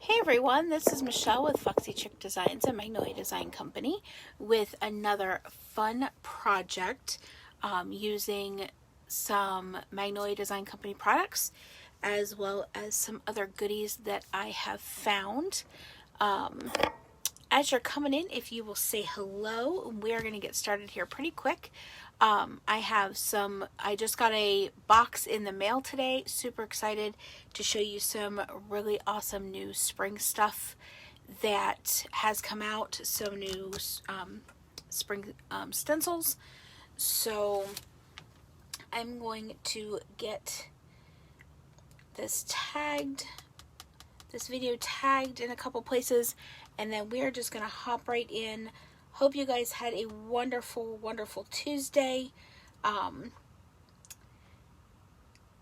Hey everyone, this is Michelle with Foxy Chick Designs and Magnolia Design Company with another fun project using some Magnolia Design Company products as well as some other goodies that I have found. As you're coming in, if you will say hello, we're going to get started here pretty quick. I just got a box in the mail today. Super excited to show you some really awesome new spring stuff that has come out. Some new spring stencils. So I'm going to get this video tagged in a couple places, and then we're just going to hop right in. Hope you guys had a wonderful, wonderful Tuesday.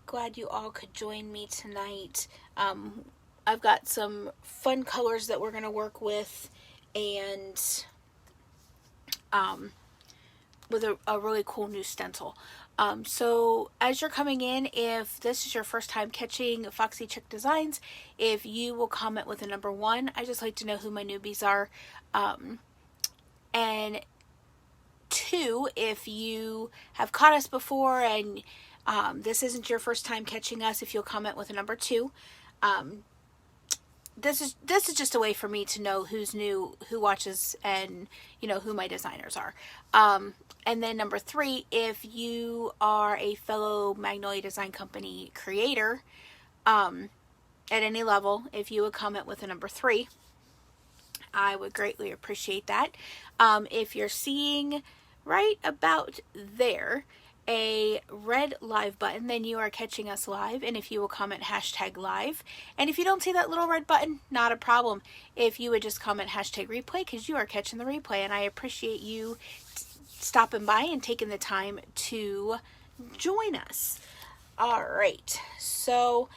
Glad you all could join me tonight. I've got some fun colors that we're going to work with, and with a really cool new stencil. So as you're coming in, if this is your first time catching Foxy Chick Designs, if you will comment with a number 1, I just like to know who my newbies are. And 2, if you have caught us before and this isn't your first time catching us, if you'll comment with a number 2. This is just a way for me to know who's new, who watches, and who my designers are. And then number 3, if you are a fellow Magnolia Design Company creator at any level, if you would comment with a number 3, I would greatly appreciate that. If you're seeing right about there a red live button, then you are catching us live, and if you will comment #live. And if you don't see that little red button, not a problem. If you would just comment #replay, because you are catching the replay, and I appreciate you stopping by and taking the time to join us. All right, so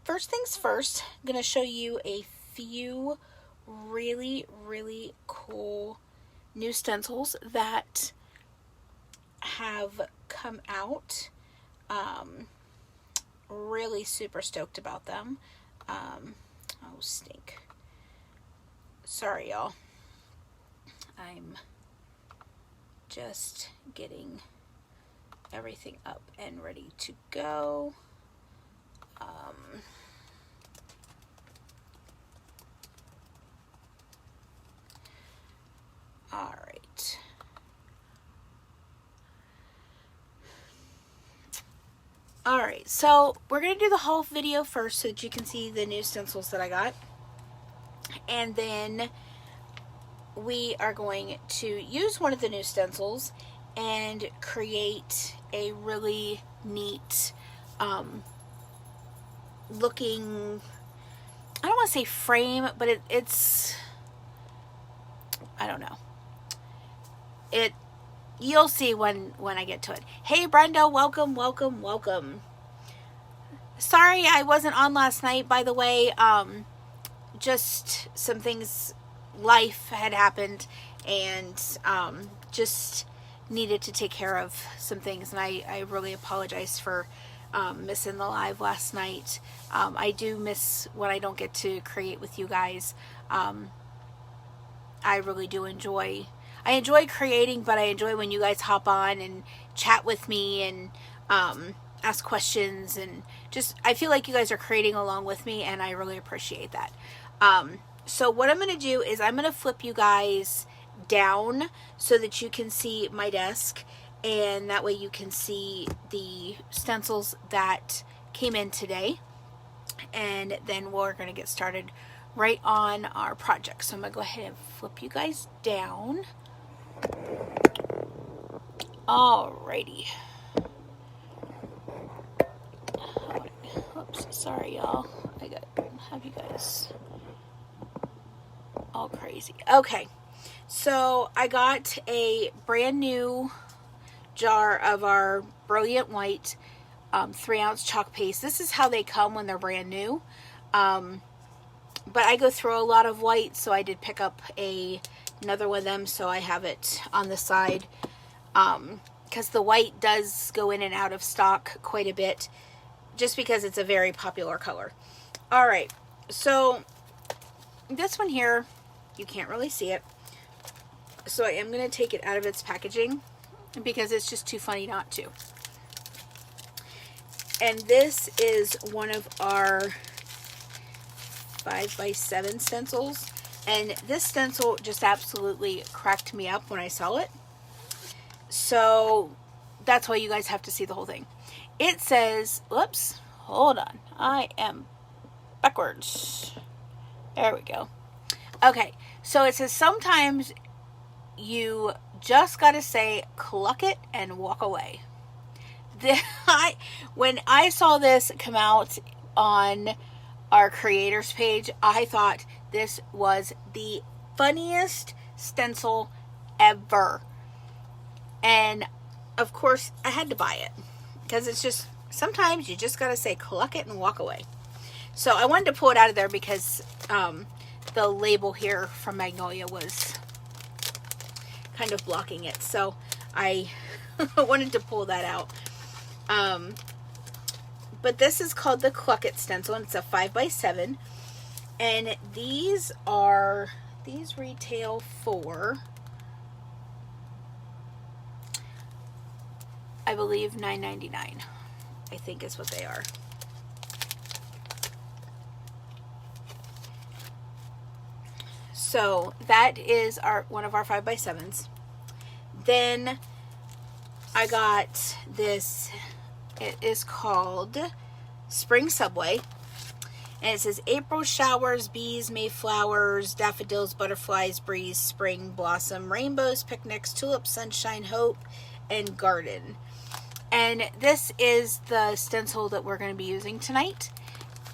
first things first, I'm going to show you a few really, really cool new stencils that have come out. Really super stoked about them. Oh, stink. Sorry, y'all. I'm just getting everything up and ready to go. All right. All right, so we're going to do the haul video first so that you can see the new stencils that I got. And then we are going to use one of the new stencils and create a really neat looking, I don't want to say frame, but it's, I don't know. You'll see when I get to it. Hey Brenda, welcome, welcome, welcome. Sorry I wasn't on last night, by the way. Just some things, life had happened, and just needed to take care of some things, and I really apologize for missing the live last night. I do miss when I don't get to create with you guys. I really do enjoy creating, but I enjoy when you guys hop on and chat with me and ask questions, and just, I feel like you guys are creating along with me, and I really appreciate that. So what I'm going to do is I'm going to flip you guys down so that you can see my desk, and that way you can see the stencils that came in today, and then we're going to get started right on our project. So I'm going to go ahead and flip you guys down. Alrighty. Oops, sorry y'all. I have you guys all crazy. Okay, so I got a brand new jar of our Brilliant White 3-ounce chalk paste. This is how they come when they're brand new. But I go through a lot of white, so I did pick up another one of them, so I have it on the side, because the white does go in and out of stock quite a bit, just because it's a very popular color. All right, So this one here, you can't really see it. So I am going to take it out of its packaging because it's just too funny not to. And this is one of our 5x7 stencils. And this stencil just absolutely cracked me up when I saw it. So that's why you guys have to see the whole thing. It says, whoops, hold on. I am backwards. There we go. Okay, so it says sometimes you just got to say, cluck it and walk away. When I saw this come out on our creators page, I thought this was the funniest stencil ever. And of course, I had to buy it because it's just, sometimes you just got to say, cluck it and walk away. So I wanted to pull it out of there because the label here from Magnolia was kind of blocking it. So I wanted to pull that out. But this is called the Cluck It stencil, and it's a 5x7. And these retail for, I believe, $9.99. I think is what they are. So that is one of our 5x7s. Then I got this. It is called Spring Subway. And it says April showers, bees, mayflowers, daffodils, butterflies, breeze, spring, blossom, rainbows, picnics, tulips, sunshine, hope, and garden. And this is the stencil that we're going to be using tonight.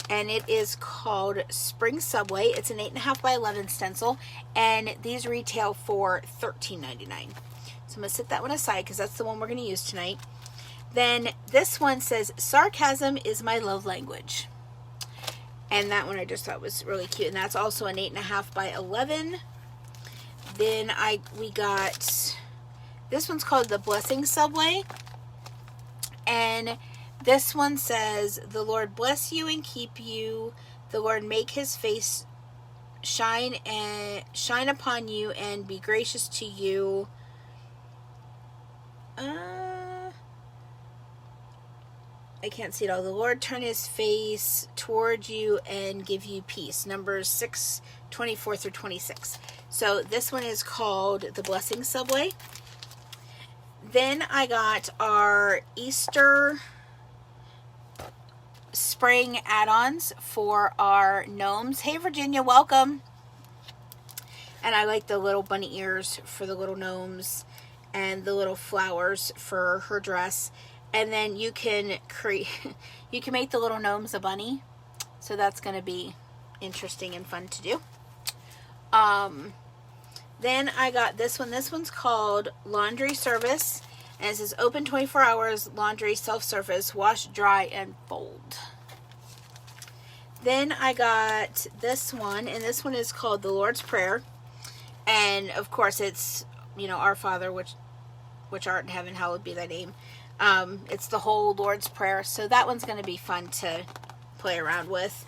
And it is called Spring Subway. It's an 8.5 by 11 stencil. And these retail for $13.99. So I'm going to set that one aside because that's the one we're going to use tonight. Then this one says, sarcasm is my love language. And that one I just thought was really cute. And that's also an 8.5 by 11. Then we got, this one's called the Blessing Subway. And this one says, the Lord bless you and keep you. The Lord make his face shine upon you and be gracious to you. I can't see it all. The Lord turn his face toward you and give you peace. Numbers 6:24 through 26. So this one is called the Blessing Subway. Then I got our Easter spring add-ons for our gnomes. Hey Virginia, welcome. And I like the little bunny ears for the little gnomes and the little flowers for her dress. And then you can make the little gnomes a bunny. So that's going to be interesting and fun to do. Then I got this one. This one's called Laundry Service. And it says open 24 hours, laundry, self-service, wash, dry, and fold. Then I got this one. And this one is called the Lord's Prayer. And of course it's, our Father, which art in heaven, hallowed be thy name. It's the whole Lord's Prayer. So that one's going to be fun to play around with.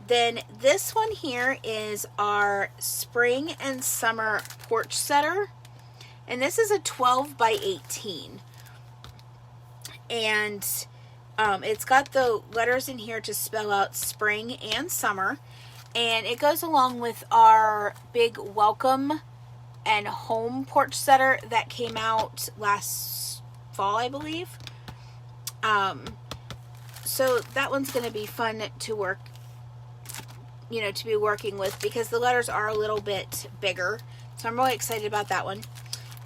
Then this one here is our spring and summer porch setter. And this is a 12 by 18. And it's got the letters in here to spell out spring and summer. And it goes along with our big welcome and home porch setter that came out last fall, I believe. So that one's going to be fun to work, to be working with because the letters are a little bit bigger. So I'm really excited about that one.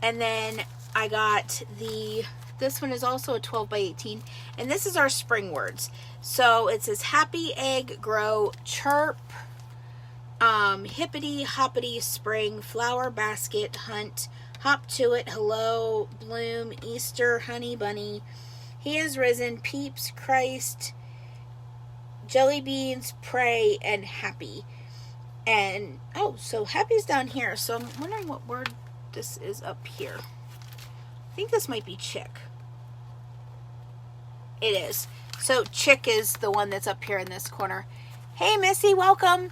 And then I got this one is also a 12 by 18. And this is our spring words. So it says happy, egg, grow, chirp, hippity, hoppity, spring, flower, basket, hunt, hop to it, hello, bloom, Easter, honey, bunny, he is risen, peeps, Christ, jelly beans, pray, and happy. And, so happy's down here. So I'm wondering what word this is up here. I think this might be chick. It is. So chick is the one that's up here in this corner. Hey Missy, welcome.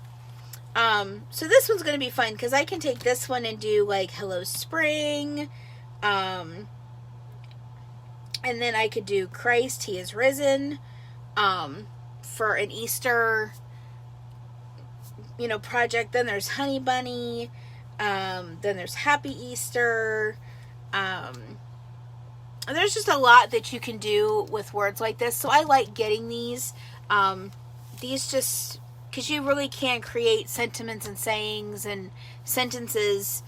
So this one's going to be fun because I can take this one and do like Hello Spring. And then I could do Christ, He is Risen. For an Easter, project. Then there's Honey Bunny. Then there's Happy Easter. There's just a lot that you can do with words like this. So I like getting these. These just, because you really can create sentiments and sayings and sentences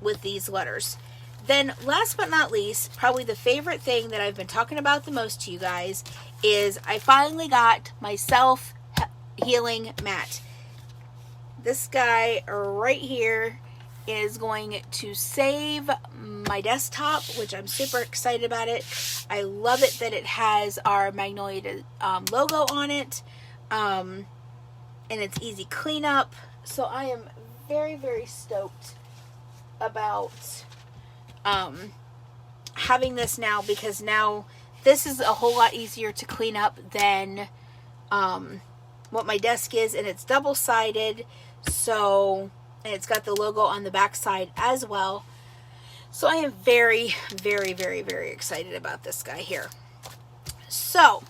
with these letters. Then last but not least, probably the favorite thing that I've been talking about the most to you guys is I finally got my self-healing mat. This guy right here is going to save my desktop, which I'm super excited about it. I love it that it has our Magnolia logo on it, and it's easy cleanup. So I am very, very stoked about having this now, because now this is a whole lot easier to clean up than what my desk is, and it's double-sided, so, and it's got the logo on the back side as well. So I am very, very, very, very excited about this guy here. So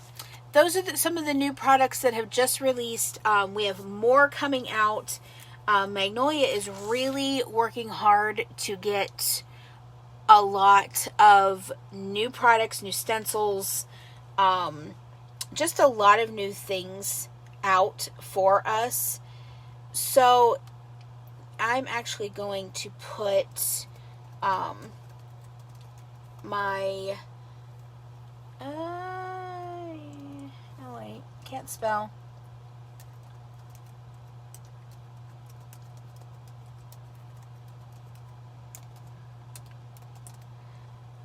those are some of the new products that have just released. We have more coming out. Magnolia is really working hard to get a lot of new products, new stencils, just a lot of new things out for us. So I'm actually going to put my oh wait, can't spell.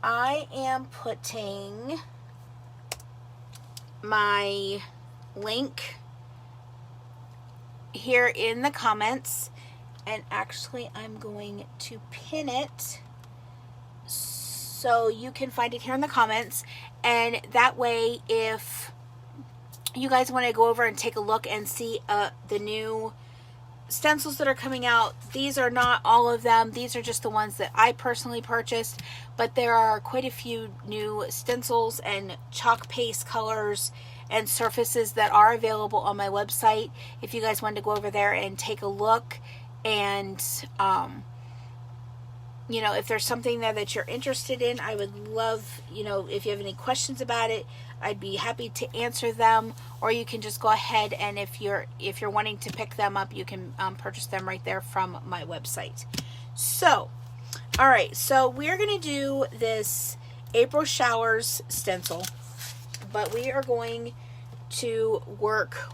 I am putting my link here in the comments, and actually I'm going to pin it so you can find it here in the comments, and that way if you guys want to go over and take a look and see the new stencils that are coming out. These are not all of them. These are just the ones that I personally purchased, but there are quite a few new stencils and chalk paste colors and surfaces that are available on my website. If you guys wanted to go over there and take a look, and if there's something there that you're interested in, I would love, if you have any questions about it, I'd be happy to answer them. Or you can just go ahead, and if you're wanting to pick them up, you can purchase them right there from my website. So, all right, so we're going to do this April Showers stencil, but we are going to work.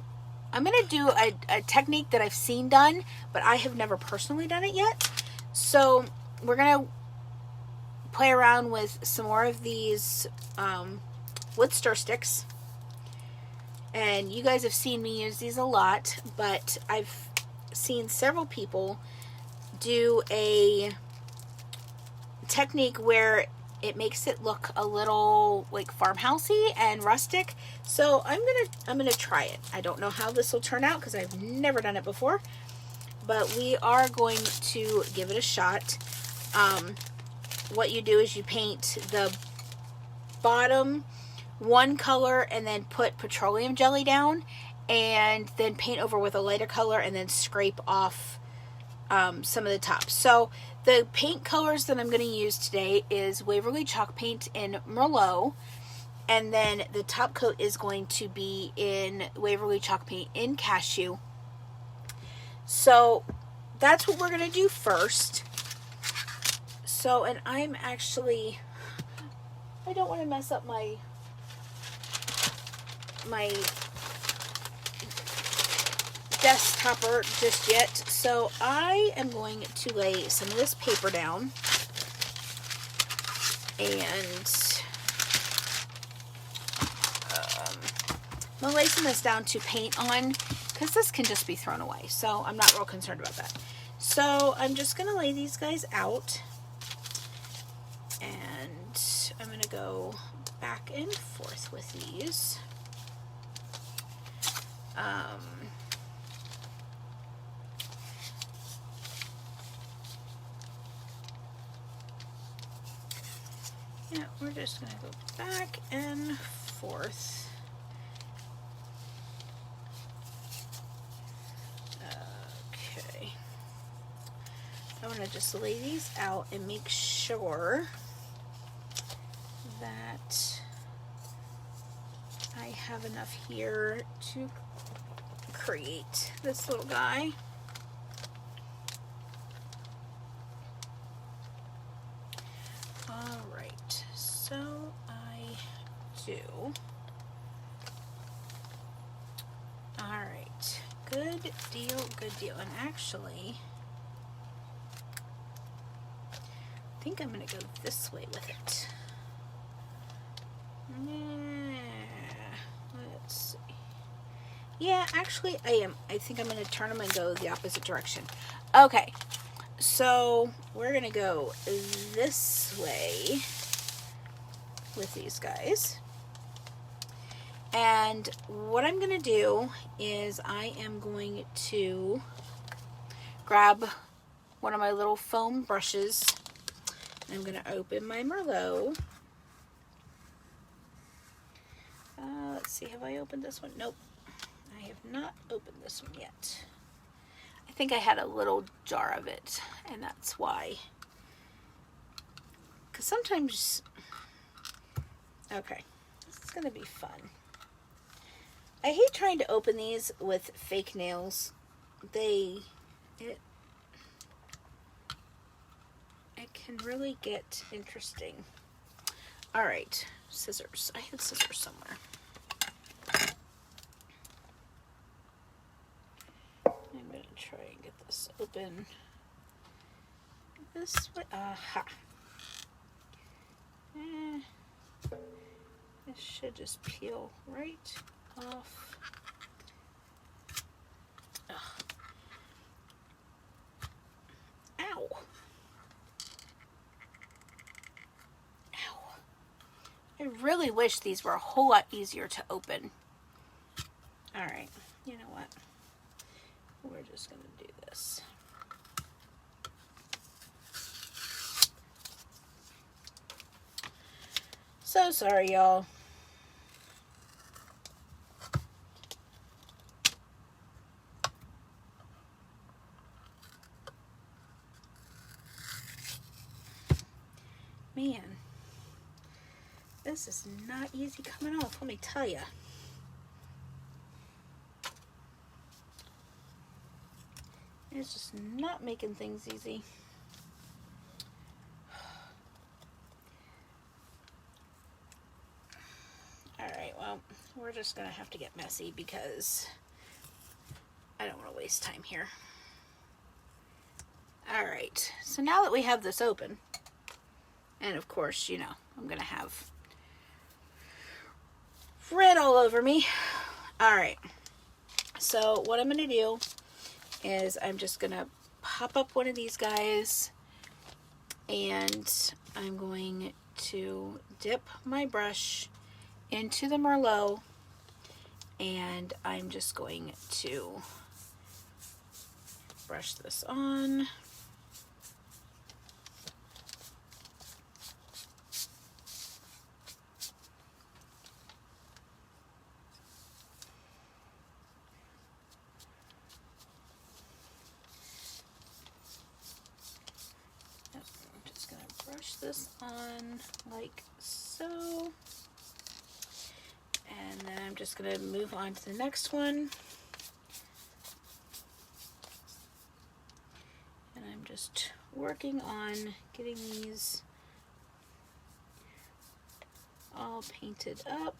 I'm going to do a technique that I've seen done, but I have never personally done it yet. So we're going to play around with some more of these wood stir sticks. And you guys have seen me use these a lot, but I've seen several people do a technique where it makes it look a little like farmhousey and rustic. So I'm gonna try it. I don't know how this will turn out because I've never done it before, but we are going to give it a shot. What you do is you paint the bottom one color and then put petroleum jelly down, and then paint over with a lighter color and then scrape off some of the top. So the paint colors that I'm going to use today is Waverly Chalk Paint in Merlot, and then the top coat is going to be in Waverly Chalk Paint in Cashew. So that's what we're going to do first. So, and I don't want to mess up my desktopper just yet. So I am going to lay some of this paper down, and I'm going to lay some of this down to paint on, because this can just be thrown away. So I'm not real concerned about that. So I'm just going to lay these guys out, and I'm going to go back and forth with these. Yeah, we're just going to go back and forth. Okay. I want to just lay these out and make sure that I have enough here to create this little guy. All right, so I do. All right, good deal, good deal. And actually, I think I'm going to go this way with it. Let's see. Yeah, actually I am. I think I'm going to turn them and go the opposite direction. Okay, so we're going to go this way with these guys. And what I'm going to do is I am going to grab one of my little foam brushes. I'm going to open my Merlot. Let's see, have I opened this one? Nope, I have not opened this one yet. I think I had a little jar of it, and that's why. Because sometimes, okay, this is going to be fun. I hate trying to open these with fake nails. It can really get interesting. All right, scissors. I had scissors somewhere. I'm going to try and get this open this way. Aha. This should just peel right off. Ugh. Ow. Ow. I really wish these were a whole lot easier to open. All right, you know what? We're just going to do this. So sorry, y'all. Man, this is not easy coming off, let me tell you. It's just not making things easy. Alright, well, we're just going to have to get messy because I don't want to waste time here. Alright, so now that we have this open, and of course, you know, I'm going to have red all over me. Alright, so what I'm going to do is I'm just going to pop up one of these guys, and I'm going to dip my brush into the Merlot, and I'm just going to brush this on. I'm just going to brush this on like so. And then I'm just going to move on to the next one. And I'm just working on getting these all painted up.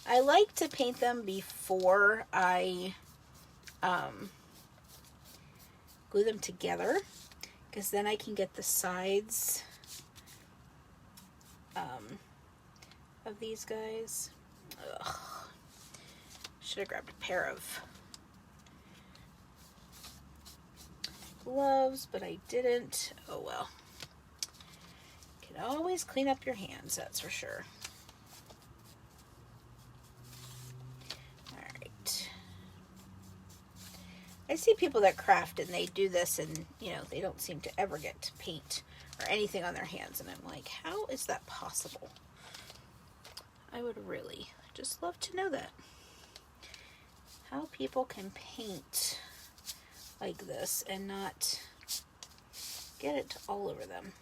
I like to paint them before I glue them together, because then I can get the sides of these guys. Ugh. Should have grabbed a pair of gloves, but I didn't. Oh well. You can always clean up your hands, that's for sure. Alright. I see people that craft and they do this and, you know, they don't seem to ever get to paint or anything on their hands. And I'm like, how is that possible? I would really just love to know that. How people can paint like this and not get it all over them.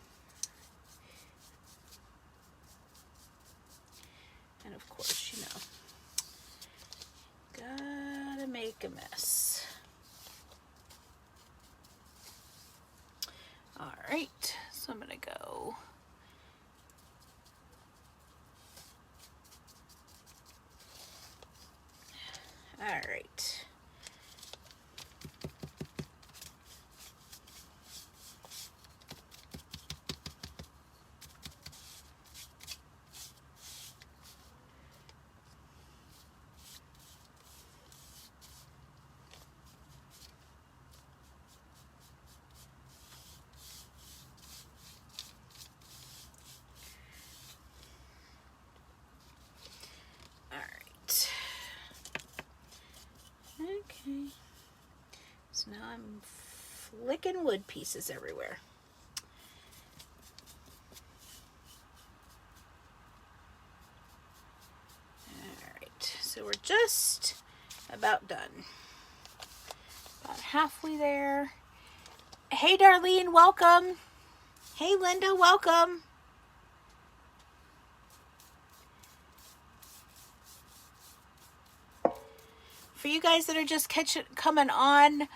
And of course, you know, gotta make a mess. All right, so I'm gonna go all right. Okay, so now I'm flicking wood pieces everywhere. Alright, so we're just about done. About halfway there. Hey Darlene, welcome. Hey Linda, welcome. For you guys that are just coming on,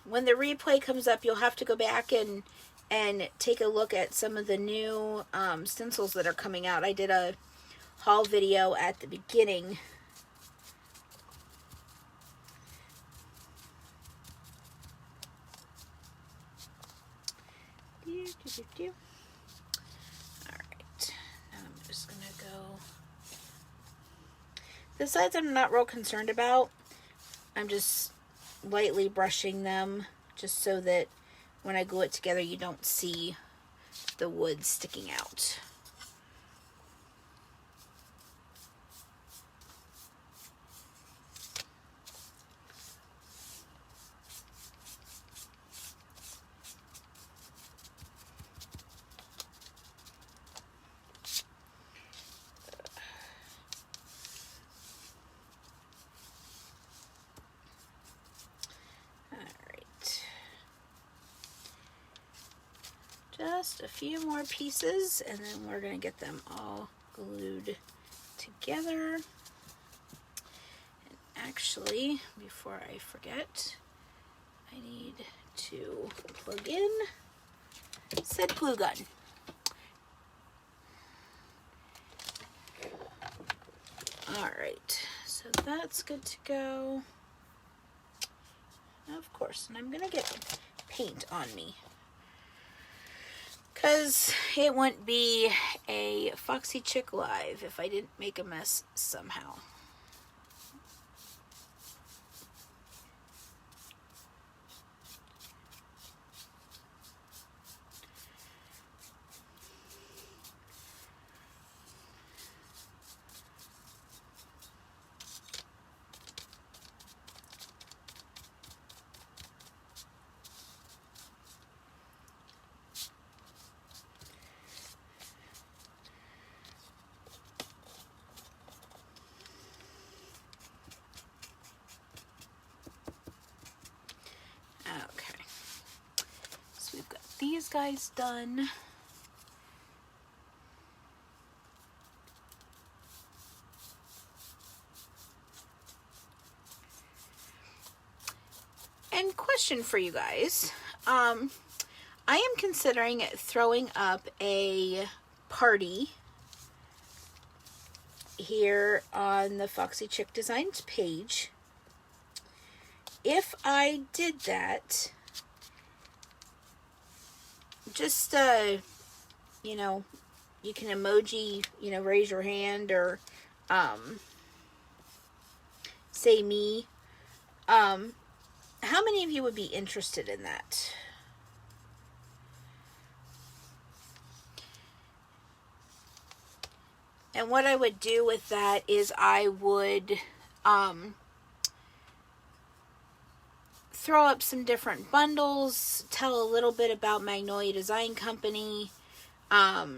when the replay comes up, you'll have to go back and take a look at some of the new stencils that are coming out. I did a haul video at the beginning. Alright, now I'm just going to go. The sides I'm not real concerned about. I'm just lightly brushing them just so that when I glue it together you don't see the wood sticking out. Just a few more pieces and then we're going to get them all glued together. And actually, before I forget, I need to plug in said glue gun. Alright, so that's good to go. Of course, and I'm going to get paint on me, because it wouldn't be a Foxy Chick Live if I didn't make a mess somehow. These guys done. And question for you guys. I am considering throwing up a party here on the Foxy Chick Designs page. If I did that, just, you know, you can emoji, you know, raise your hand or, say me. How many of you would be interested in that? And what I would do with that is I would, throw up some different bundles, tell a little bit about Magnolia Design Company. I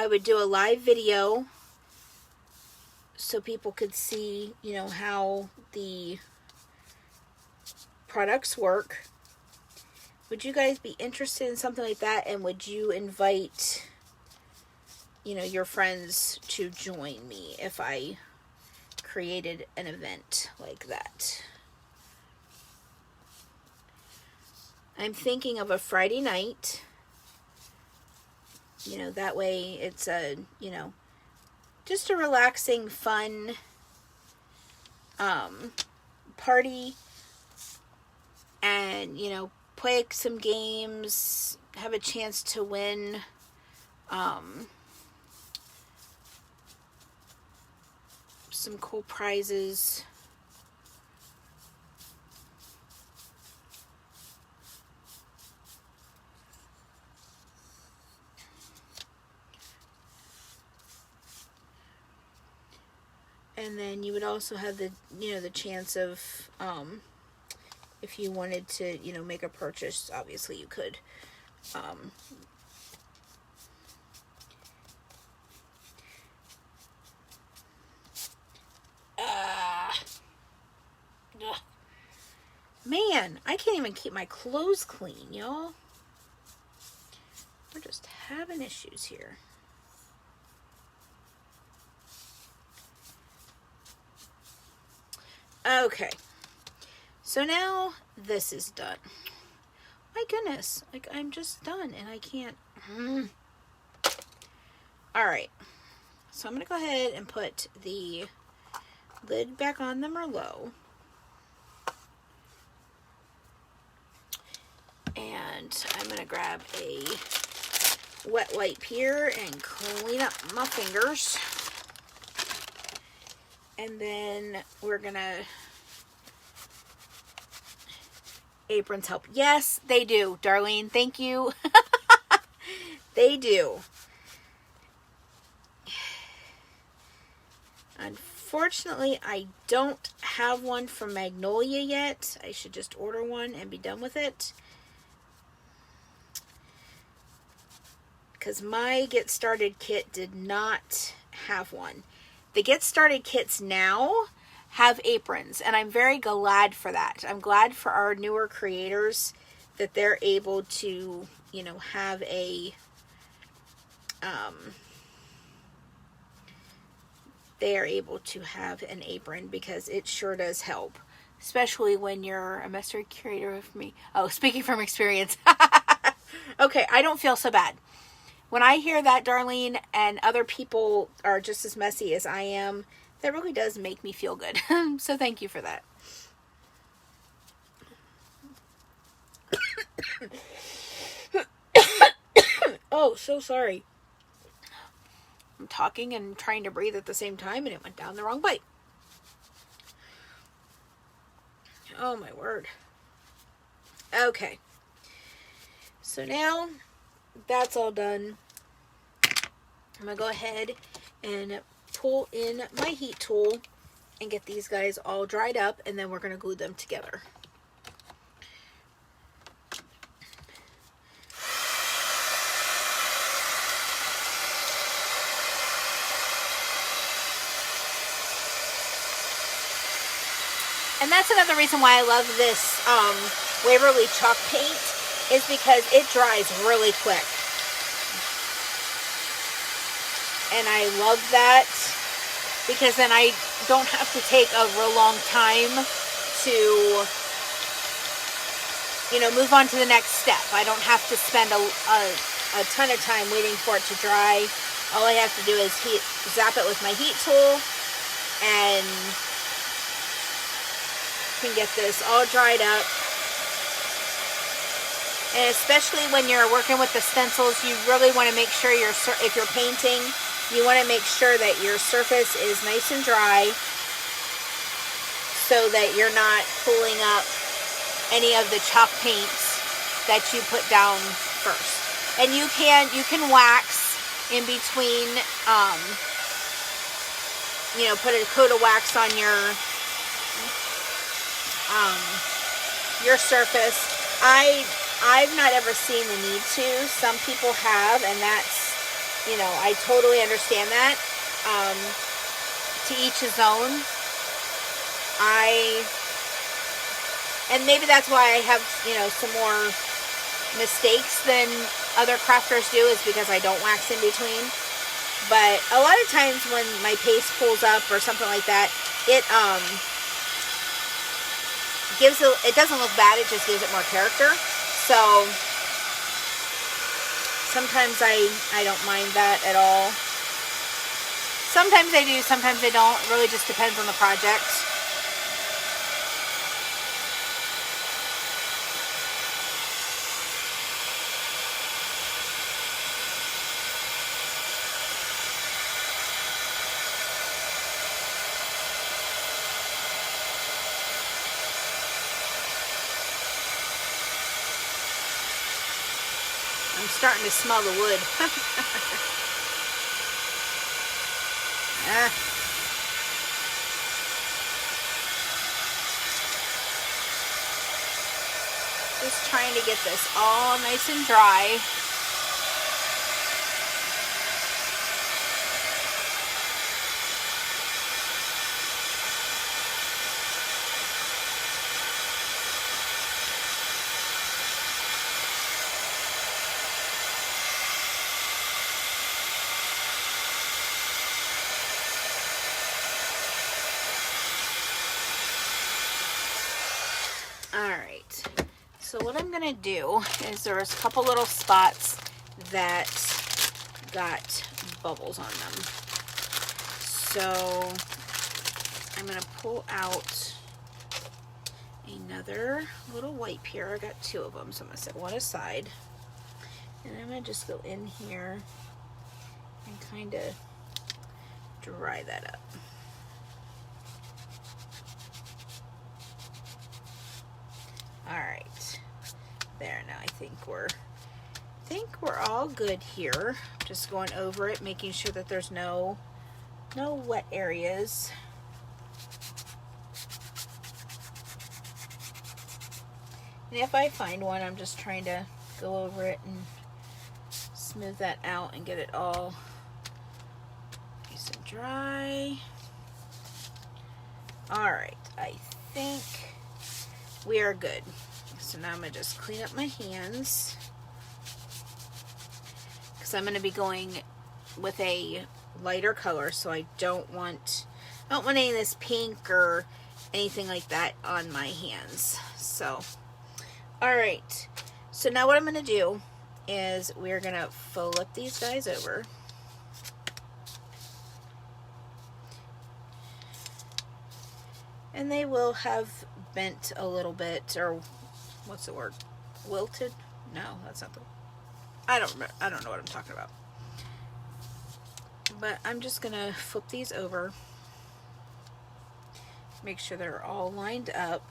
would do a live video so people could see, you know, how the products work. Would you guys be interested in something like that? And would you invite, you know, your friends to join me if I created an event like that? I'm thinking of a Friday night. You know, that way it's a, you know, just a relaxing, fun party. And, you know, play some games, have a chance to win some cool prizes. And then you would also have the, you know, the chance of, if you wanted to, you know, make a purchase, obviously you could. Man, I can't even keep my clothes clean, y'all. We're just having issues here. Okay. So now this is done. My goodness, like I'm just done and I can't. All right. So I'm going to go ahead and put the lid back on the Merlot. And I'm going to grab a wet wipe here and clean up my fingers. And then we're going to... Aprons help. Yes, they do, Darlene. Thank you. They do. Unfortunately, I don't have one from Magnolia yet. I should just order one and be done with it. Because my Get Started kit did not have one. The Get Started kits now have aprons, and I'm very glad for that. I'm glad for our newer creators that they're able to, you know, have a they are able to have an apron, because it sure does help, especially when you're a master curator with me. Oh, speaking from experience. Okay, I don't feel so bad. When I hear that, Darlene, and other people are just as messy as I am, that really does make me feel good. So thank you for that. Oh, so sorry. I'm talking and trying to breathe at the same time, and it went down the wrong pipe. Oh, my word. Okay. So now that's all done. I'm going to go ahead and pull in my heat tool and get these guys all dried up, and then we're going to glue them together. And that's another reason why I love this Waverly chalk paint, is because it dries really quick. And I love that, because then I don't have to take a real long time to, you know, move on to the next step. I don't have to spend a ton of time waiting for it to dry. All I have to do is zap it with my heat tool, and can get this all dried up. And especially when you're working with the stencils, you really want to make sure if you're painting, you want to make sure that your surface is nice and dry, so that you're not pulling up any of the chalk paints that you put down first. And you can wax in between, you know, put a coat of wax on your your surface. I've not ever seen the need to. Some people have, and that's, you know, I totally understand that. To each his own. And maybe that's why I have, you know, some more mistakes than other crafters do, is because I don't wax in between. But a lot of times when my paste pulls up or something like that, it it doesn't look bad, it just gives it more character. So sometimes I don't mind that at all. Sometimes I do, sometimes I don't. It really just depends on the project. I'm starting to smell the wood. Just trying to get this all nice and dry. Alright, so what I'm going to do is there's a couple little spots that got bubbles on them. So I'm going to pull out another little wipe here. I got two of them, so I'm going to set one aside. And I'm going to just go in here and kind of dry that up. Alright, there, now I think we're all good here. Just going over it, making sure that there's no wet areas. And if I find one, I'm just trying to go over it and smooth that out and get it all nice and dry. Alright, I think we are good. So now I'm going to just clean up my hands, because I'm going to be going with a lighter color, so I don't want any of this pink or anything like that on my hands. So alright, so now what I'm going to do is we're going to flip these guys over. And they will have bent a little bit, or what's the word? Wilted? No, that's not the... I don't know what I'm talking about. But I'm just going to flip these over. Make sure they're all lined up.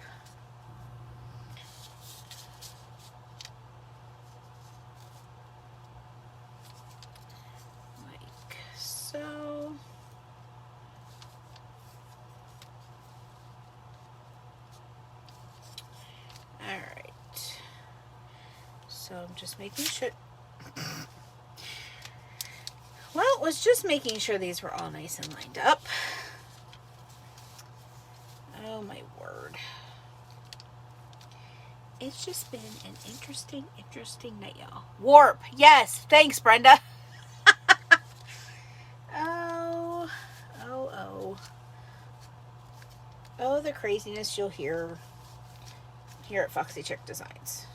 Like so. Alright, so I'm just making sure, well, it was just making sure these were all nice and lined up. Oh my word. It's just been an interesting night, y'all. Warp, yes, thanks Brenda. Oh, the craziness you'll hear here at Foxy Chick Designs.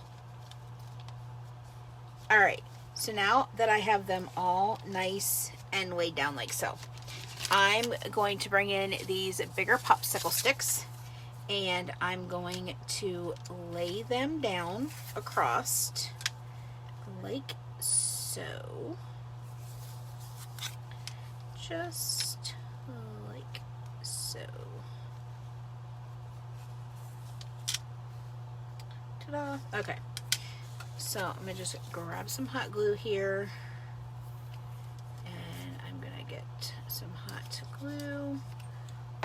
Alright, so now that I have them all nice and laid down like so, I'm going to bring in these bigger popsicle sticks, and I'm going to lay them down across like so. Just like so. Ta-da! Okay. So I'm going to just grab some hot glue here, and I'm going to get some hot glue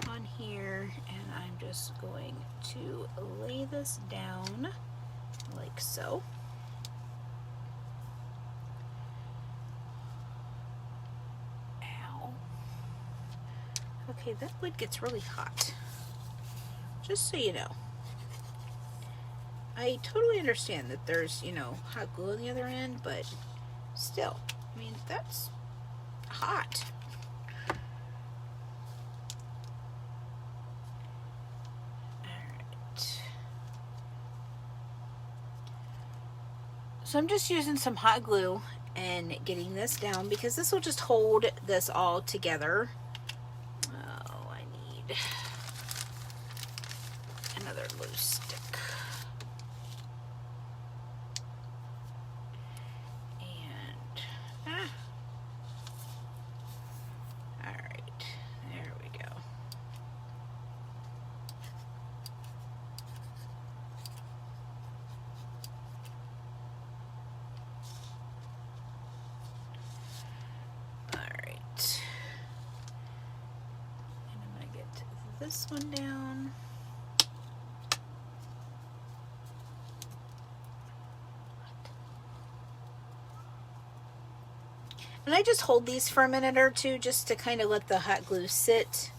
on on here, and I'm just going to lay this down like so. Ow. Okay, that wood gets really hot. Just so you know. I totally understand that there's, you know, hot glue on the other end, but still, I mean, that's hot. Alright. So I'm just using some hot glue and getting this down because this will just hold this all together. Oh, I need another loose stick. Alright, there we go. Alright. And I'm going to get this one down. And I just hold these for a minute or two just to kind of let the hot glue sit.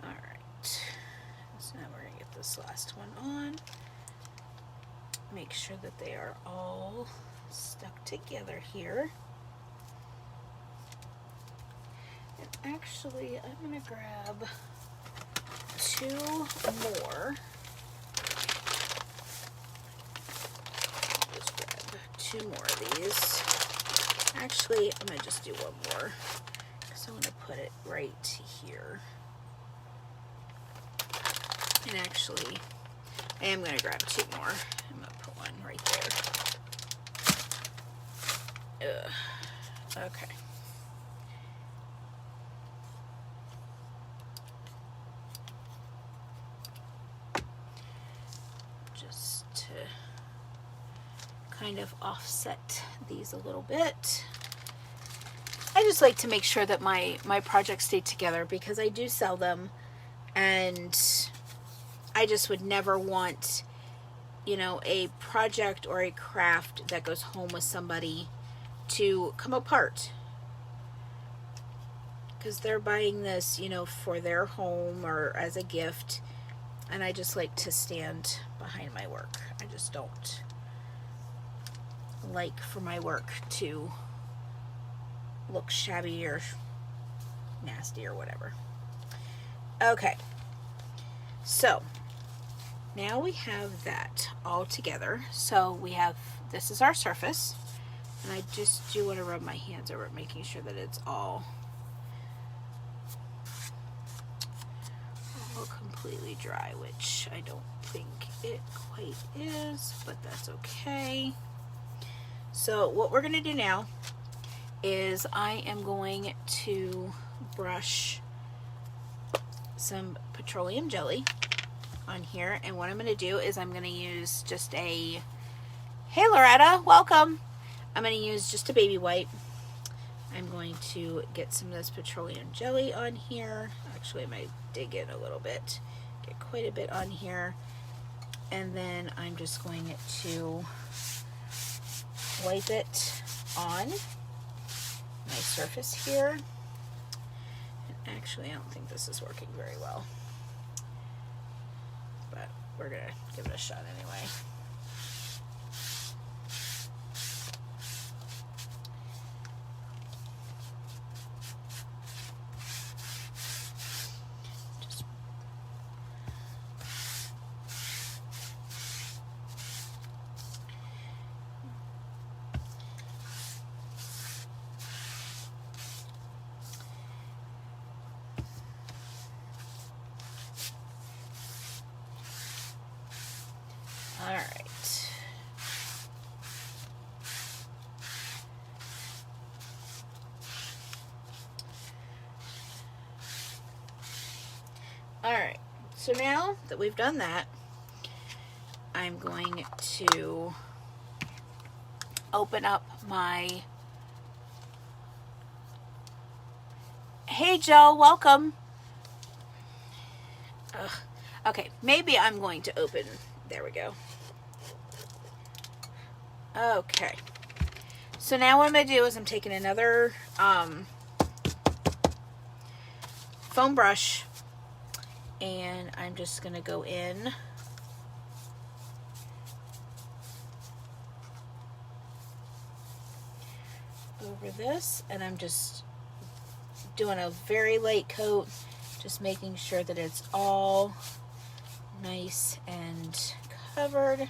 Alright, so now we're going to get this last one on. Make sure that they are all stuck together here. And actually, I'm going to grab 2 more. Just grab 2 more of these. Actually, I'm going to just do 1 more because I want to put it right here. And actually, I am going to grab 2 more. I'm going to put 1 right there. Ugh. Okay. Just to kind of offset these a little bit. I just like to make sure that my projects stay together because I do sell them, and I just would never want, you know, a project or a craft that goes home with somebody to come apart because they're buying this, you know, for their home or as a gift, and I just like to stand behind my work. I just don't like for my work to look shabby or nasty or whatever. Okay, so now we have that all together. So we have, this is our surface, and I just do want to rub my hands over it, making sure that it's all completely dry, which I don't think it quite is, but that's okay. So what we're going to do now is I am going to brush some petroleum jelly on here, and what I'm going to do is I'm going to use just a, hey Loretta, welcome. I'm going to use just a baby wipe. I'm going to get some of this petroleum jelly on here. Actually, I might dig in a little bit, get quite a bit on here, and then I'm just going to wipe it on my surface here. And actually, I don't think this is working very well, but we're gonna give it a shot anyway. All right. Alright, so now that we've done that, I'm going to open up my... Hey Joe, welcome. Ugh. Okay, maybe I'm going to open... There we go. Okay. So now what I'm going to do is I'm taking another foam brush, and I'm just going to go in over this, and I'm just doing a very light coat, just making sure that it's all nice and covered.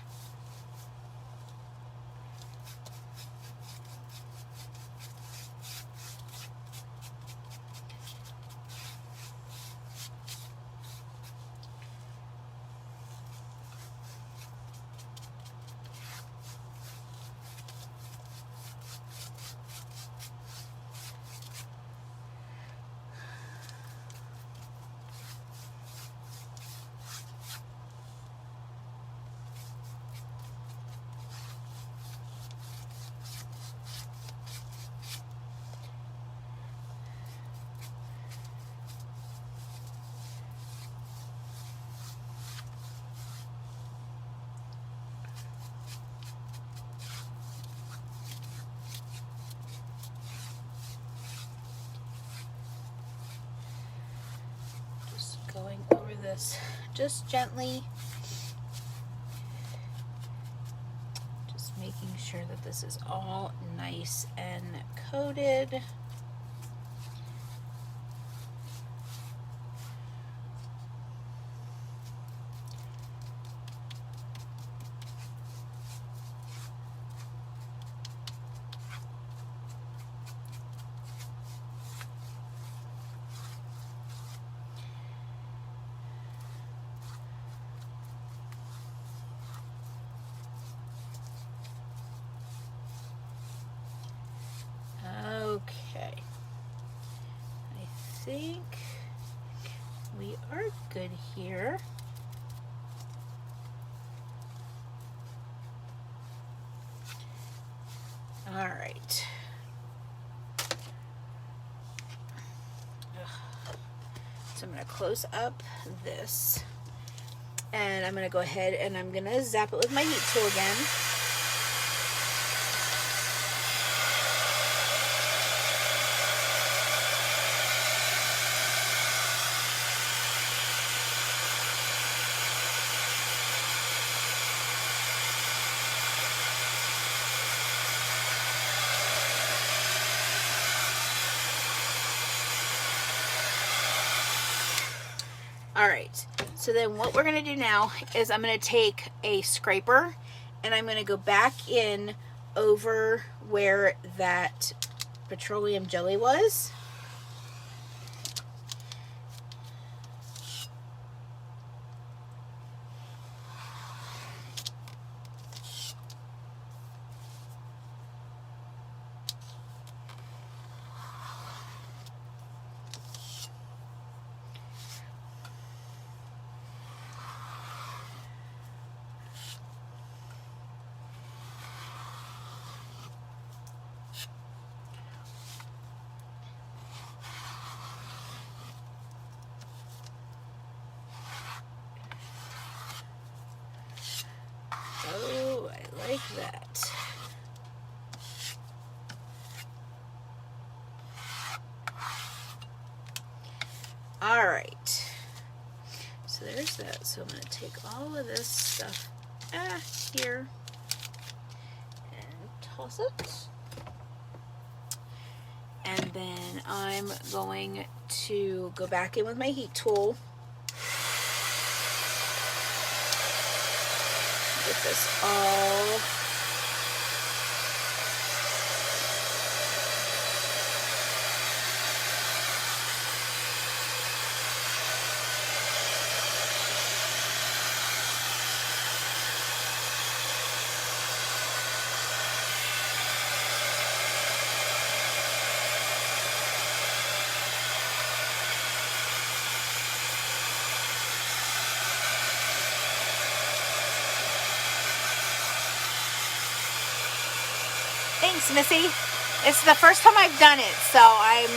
Going over this just gently, just making sure that this is all nice and coated. Okay, I think we are good here. All right. So I'm going to close up this, and I'm going to go ahead and I'm going to zap it with my heat tool again. All right, so then what we're gonna do now is I'm gonna take a scraper and I'm gonna go back in over where that petroleum jelly was. Oh, I like that. All right, so there's that. So I'm going to take all of this stuff here and toss it. And then I'm going to go back in with my heat tool. Get this all Thanks, Missy. It's the first time I've done it, so I'm...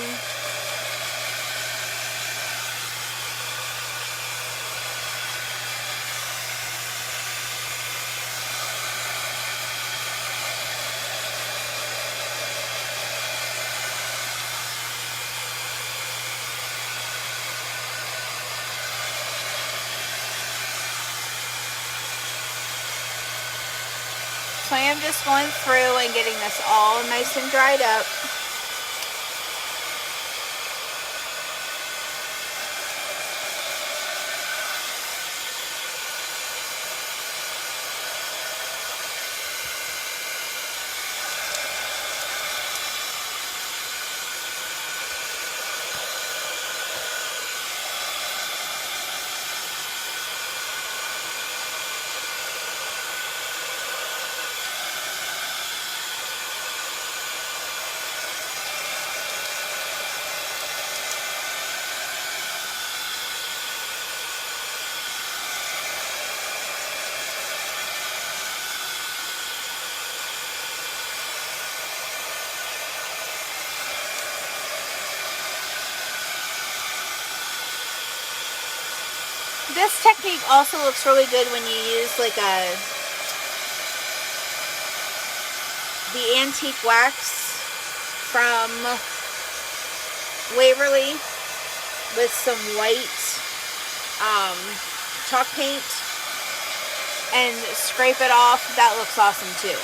So I am just going through and getting this all nice and dried up. This technique also looks really good when you use like the antique wax from Waverly with some white chalk paint and scrape it off. That looks awesome too.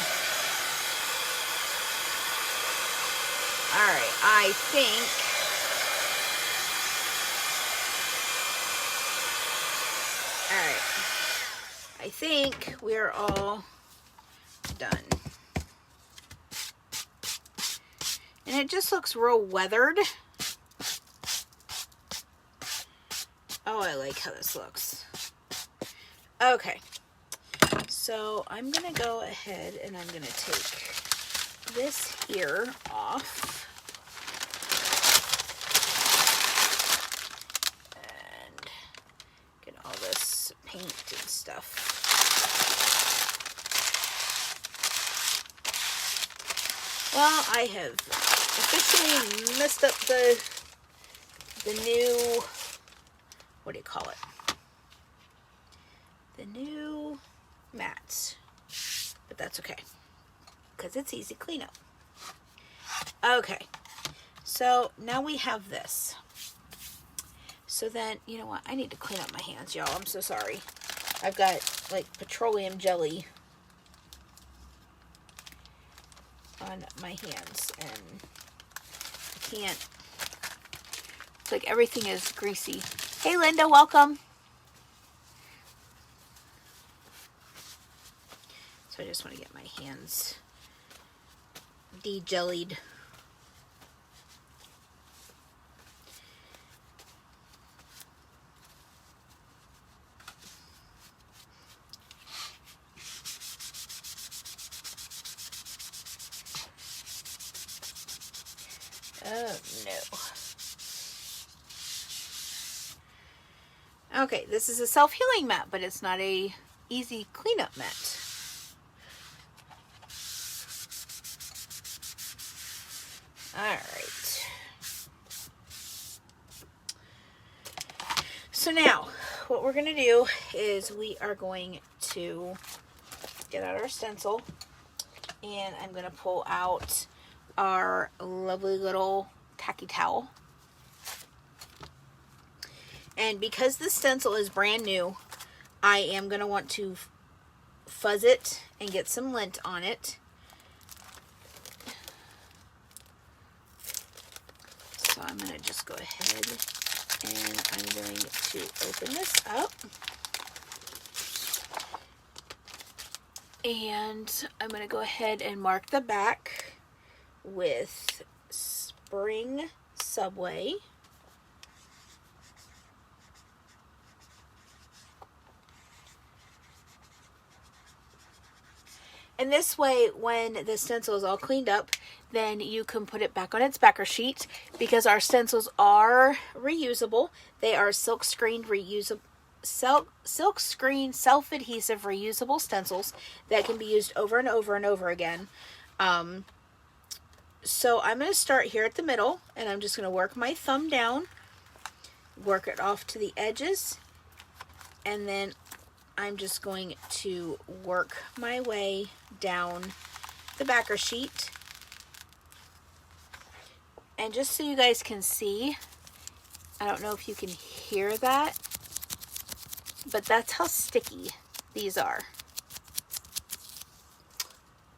Alright, I think we're all done. And it just looks real weathered. Oh, I like how this looks. Okay. So I'm going to go ahead and I'm going to take this here off. And get all this paint and stuff. Well, I have officially messed up the new, what do you call it? The new mats. But that's okay, because it's easy cleanup. Okay, so now we have this. So then, you know what? I need to clean up my hands, y'all. I'm so sorry. I've got, like, petroleum jelly on my hands, and I can't. It's like everything is greasy. Hey, Linda, welcome. So I just want to get my hands de-jellied. Oh, no. Okay, this is a self-healing mat, but it's not a easy cleanup mat. Alright. So now, what we're going to do is we are going to get out our stencil, and I'm going to pull out our lovely little tacky towel. And because the stencil is brand new, I am going to want to fuzz it and get some lint on it. So I'm going to just go ahead and I'm going to open this up. And I'm going to go ahead and mark the back with Spring Subway. And this way, when the stencil is all cleaned up, then you can put it back on its backer sheet, because our stencils are reusable. They are silk screen reusable, silk screen self-adhesive reusable stencils that can be used over and over and over again. So I'm going to start here at the middle, and I'm just going to work my thumb down, work it off to the edges, and then I'm just going to work my way down the backer sheet. And just so you guys can see, I don't know if you can hear that, but that's how sticky these are.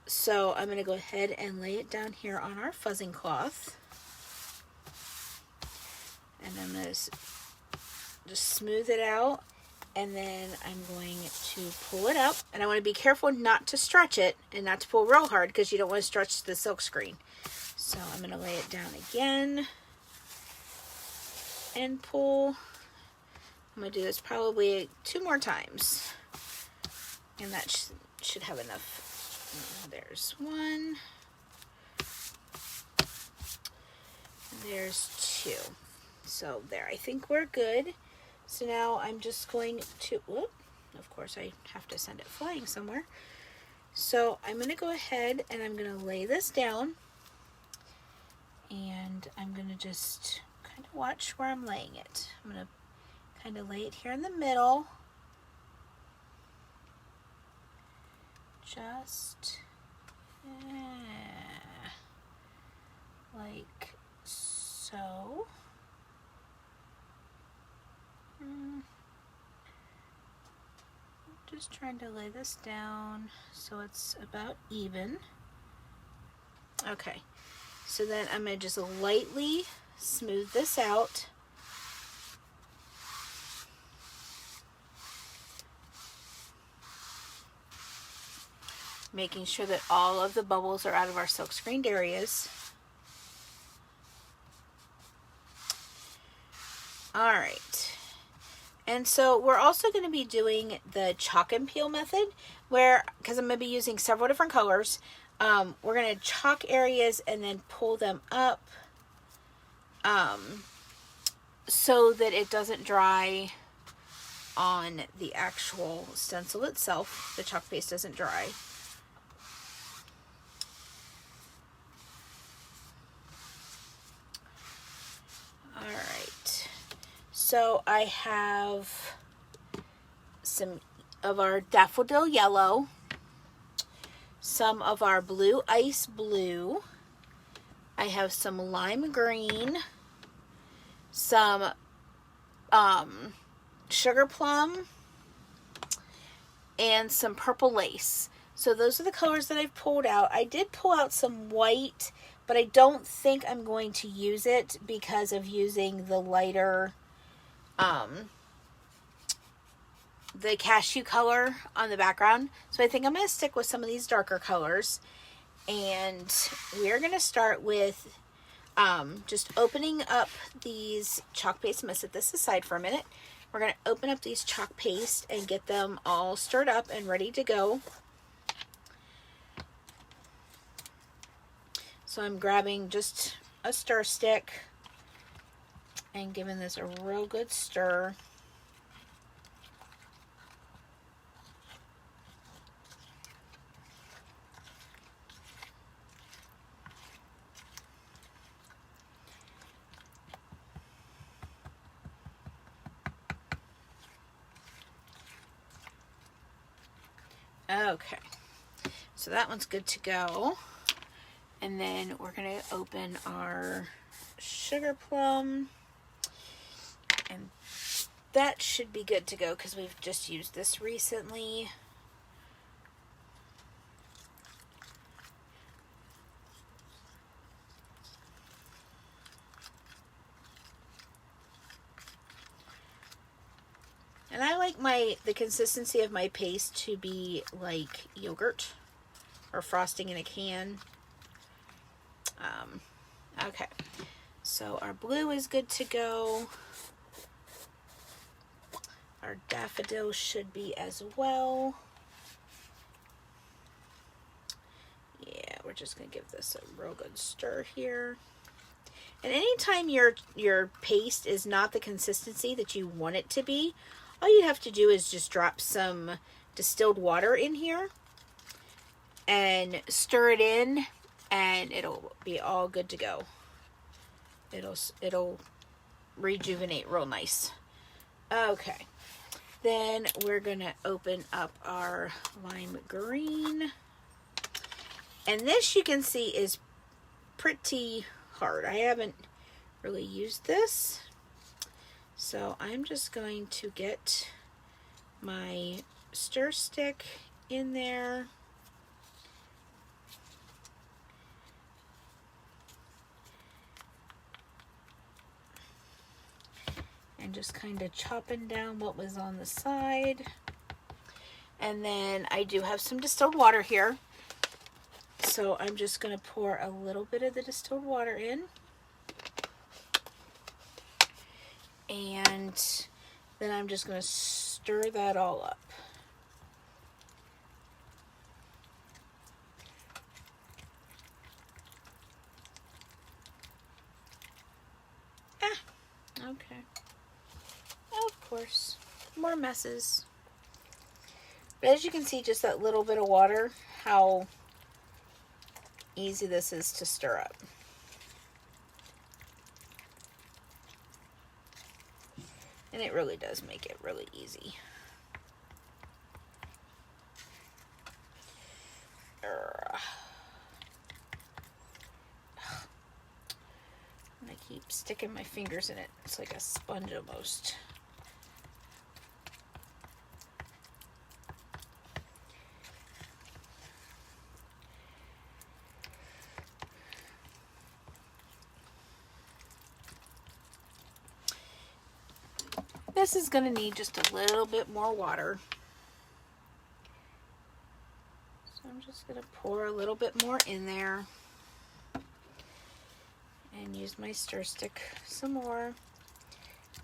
So I'm going to go ahead and lay it down here on our fuzzing cloth. And I'm going to just smooth it out. And then I'm going to pull it up. And I want to be careful not to stretch it and not to pull real hard because you don't want to stretch the silk screen. So I'm going to lay it down again and pull. I'm going to do this probably 2 more times. And that should have enough. There's 1. There's 2. So there, I think we're good. So now I'm just going to, whoop, of course I have to send it flying somewhere. So I'm going to go ahead and I'm going to lay this down. And I'm going to just kind of watch where I'm laying it. I'm going to kind of lay it here in the middle. Just like so. Just trying to lay this down so it's about even. Okay, so then I'm going to just lightly smooth this out. Making sure that all of the bubbles are out of our silk screened areas. All right. And so we're also going to be doing the chalk and peel method where, because I'm going to be using several different colors, we're going to chalk areas and then pull them up so that it doesn't dry on the actual stencil itself. The chalk paste doesn't dry. All right. So I have some of our daffodil yellow, some of our blue ice blue, I have some lime green, some sugar plum, and some purple lace. So those are the colors that I've pulled out. I did pull out some white, but I don't think I'm going to use it because of using the lighter the cashew color on the background. So I think I'm going to stick with some of these darker colors. And we're going to start with just opening up these chalk paste. I'm going to set this aside for a minute. We're going to open up these chalk paste and get them all stirred up and ready to go. So I'm grabbing just a stir stick and giving this a real good stir. Okay, so that one's good to go. And then we're going to open our sugar plum. And that should be good to go because we've just used this recently. And I like the consistency of my paste to be like yogurt or frosting in a can. Okay, so our blue is good to go. Our daffodil should be as well. Yeah, we're just going to give this a real good stir here. And anytime your paste is not the consistency that you want it to be, all you have to do is just drop some distilled water in here and stir it in and it'll be all good to go. It'll rejuvenate real nice. Okay, then we're gonna open up our lime green, and this you can see is pretty hard. I haven't really used this, so I'm just going to get my stir stick in there. And just kind of chopping down what was on the side. And then I do have some distilled water here. So I'm just going to pour a little bit of the distilled water in. And then I'm just going to stir that all up. Okay. Of course, more messes. But as you can see, just that little bit of water, how easy this is to stir up. And it really does make it really easy. And I keep sticking my fingers in it. It's like a sponge almost. This is going to need just a little bit more water. So I'm just going to pour a little bit more in there. And use my stir stick some more.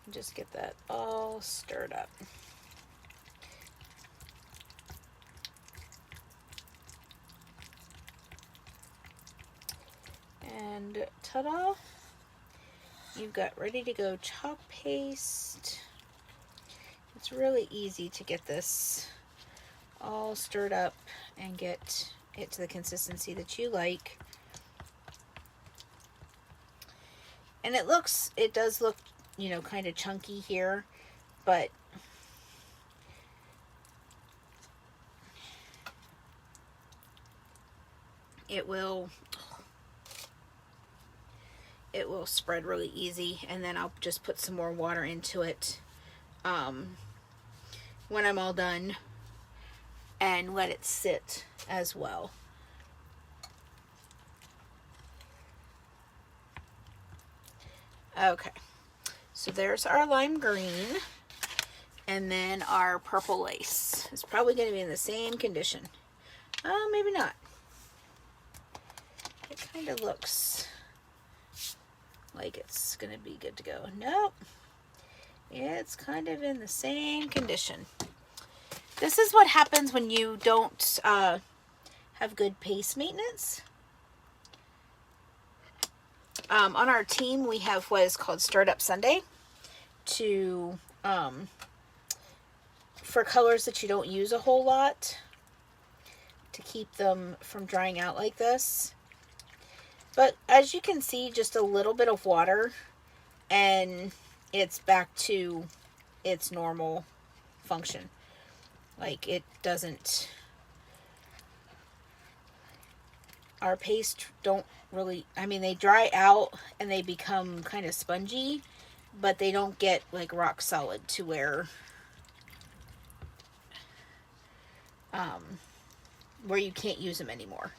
And just get that all stirred up. And ta-da! You've got ready to go chalk paste. It's really easy to get this all stirred up and get it to the consistency that you like. And it does look, you know, kind of chunky here, but it will spread really easy. And then I'll just put some more water into it when I'm all done, and let it sit as well. Okay, so there's our lime green, and then our purple lace. It's probably going to be in the same condition. Oh, maybe not. It kind of looks like it's going to be good to go. Nope. It's kind of in the same condition. This is what happens when you don't have good paste maintenance. On our team, we have what is called Stirred Up Sunday to for colors that you don't use a whole lot, to keep them from drying out like this. But as you can see, just a little bit of water and it's back to its normal function. Like, it doesn't, our paste don't really, I mean, they dry out and they become kind of spongy, but they don't get like rock solid to where you can't use them anymore.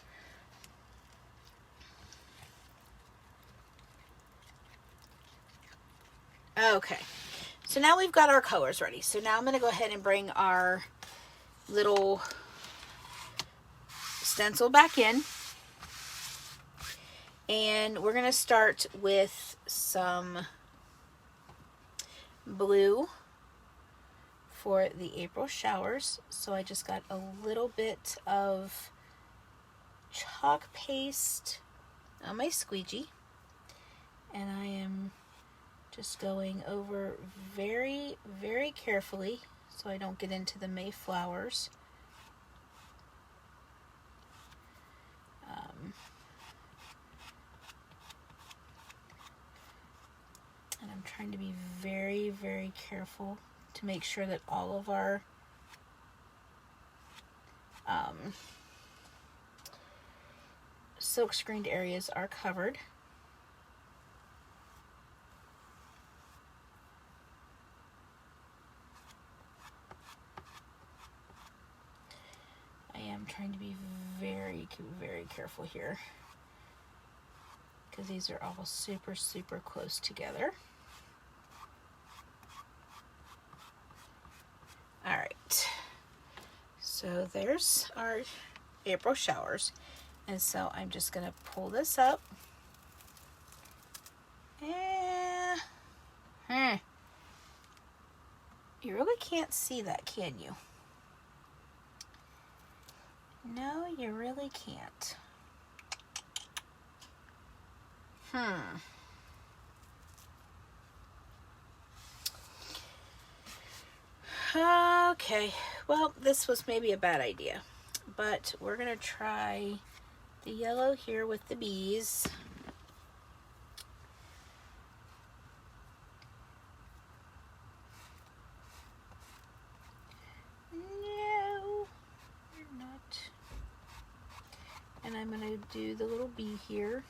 Okay, so now we've got our colors ready. So now I'm going to go ahead and bring our little stencil back in. And we're going to start with some blue for the April showers. So I just got a little bit of chalk paste on my squeegee. And I am just going over very, very carefully so I don't get into the Mayflowers. And I'm trying to be very, very careful to make sure that all of our silk screened areas are covered. I am trying to be very, very careful here because these are all super, super close together. All right, so there's our April showers. And so I'm just going to pull this up. You really can't see that, can you? No, you really can't. Okay, well, this was maybe a bad idea, but we're going to try the yellow here with the bees. No, you're not. And I'm going to do the little bee here.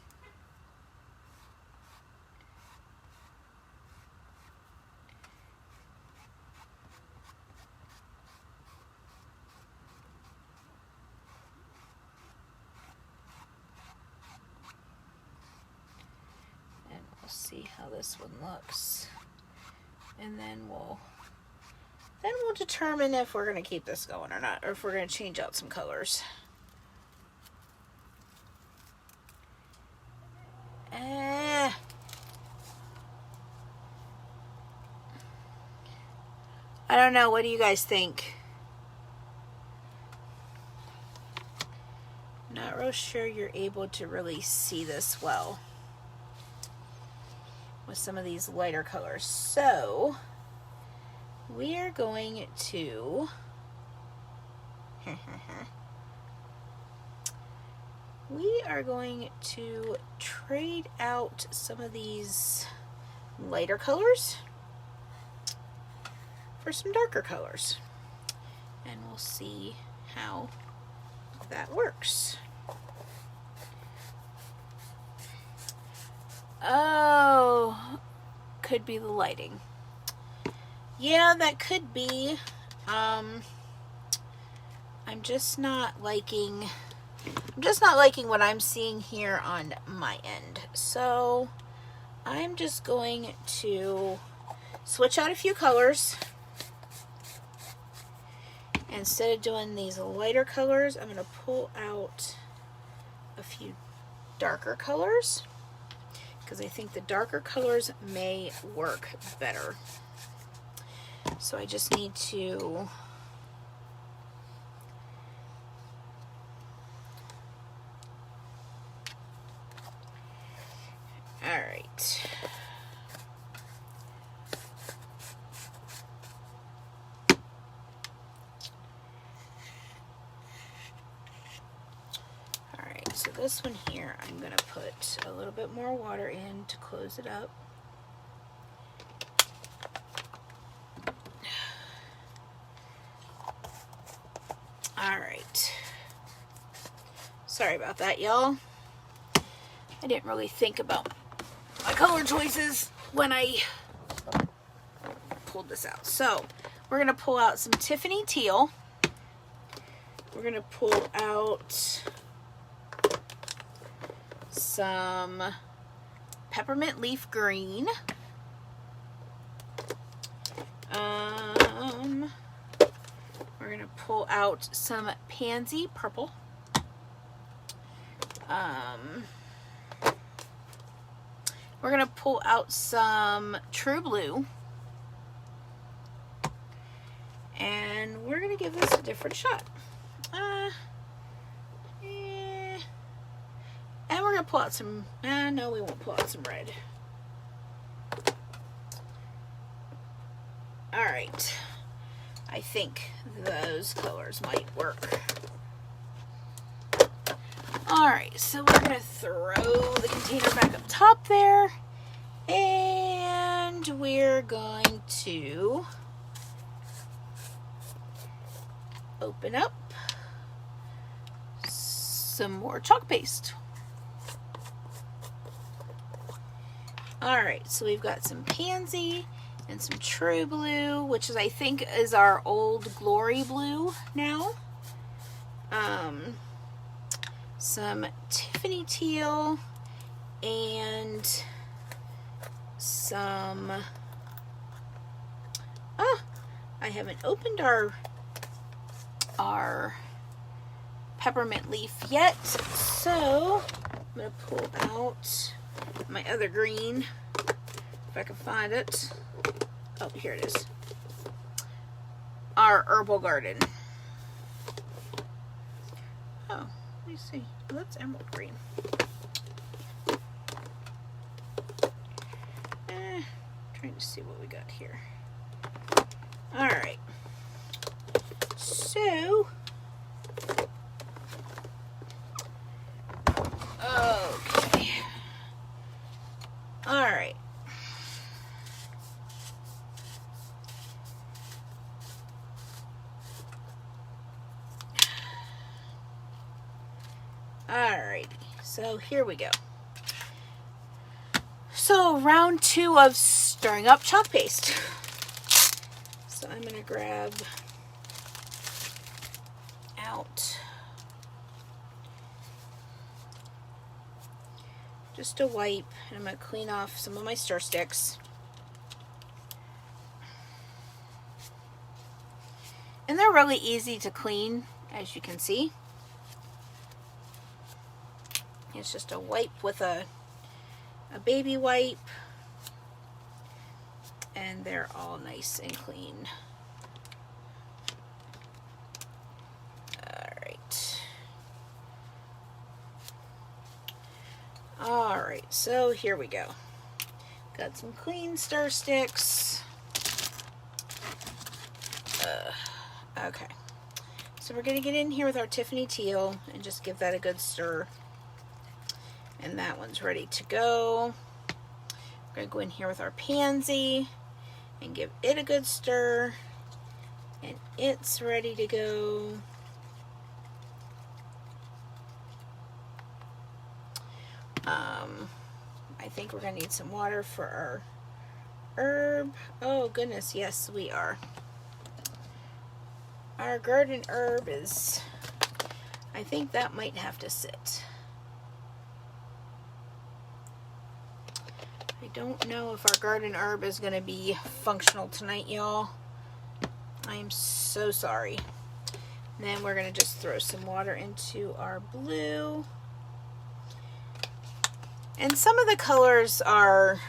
See how this one looks, and then we'll determine if we're going to keep this going or not, or if we're going to change out some colors. I don't know, what do you guys think? Not real sure you're able to really see this well with some of these lighter colors. So we are going to trade out some of these lighter colors for some darker colors, and we'll see how that works. Oh, could be the lighting. Yeah, that could be. I'm just not liking what I'm seeing here on my end. So I'm just going to switch out a few colors. Instead of doing these lighter colors, I'm going to pull out a few darker colors, because I think the darker colors may work better. So I just need to right. Alright, so this one here, I'm going to put a little bit more water in to close it up. Alright. Sorry about that, y'all. I didn't really think about my color choices when I pulled this out. So we're going to pull out some Tiffany teal. We're going to pull out some peppermint leaf green. We're going to pull out some pansy purple. We're going to pull out some true blue. And we're going to give this a different shot. And we're going to pull out some, no, we won't pull out some red. Alright. I think those colors might work. Alright, so we're going to throw the container back up top there. And And we're going to open up some more chalk paste. Alright, so we've got some pansy and some true blue, which is, I think, is our old glory blue now. Some Tiffany teal and some, I haven't opened our peppermint leaf yet, so I'm going to pull out my other green, if I can find it. Oh, here it is. Our herbal garden. Oh, let me see. Oh, that's emerald green. Trying to see what we got here. Alright. So, okay. Alright. Alrighty, so here we go. So round 2 of stirring up chalk paste. So I'm going to grab out just a wipe, and I'm going to clean off some of my stir sticks. And they're really easy to clean, as you can see. It's just a wipe with a baby wipe, and they're all nice and clean. Alright, so here we go. Got some clean stir sticks. Okay, so we're going to get in here with our Tiffany teal and just give that a good stir. And that one's ready to go. We're going to go in here with our pansy and give it a good stir. And it's ready to go. I think we're going to need some water for our herb. Oh goodness, yes we are. Our garden herb is, I think that might have to sit. I don't know if our garden herb is going to be functional tonight, y'all. I am so sorry. And then we're going to just throw some water into our blue. And some of the colors are,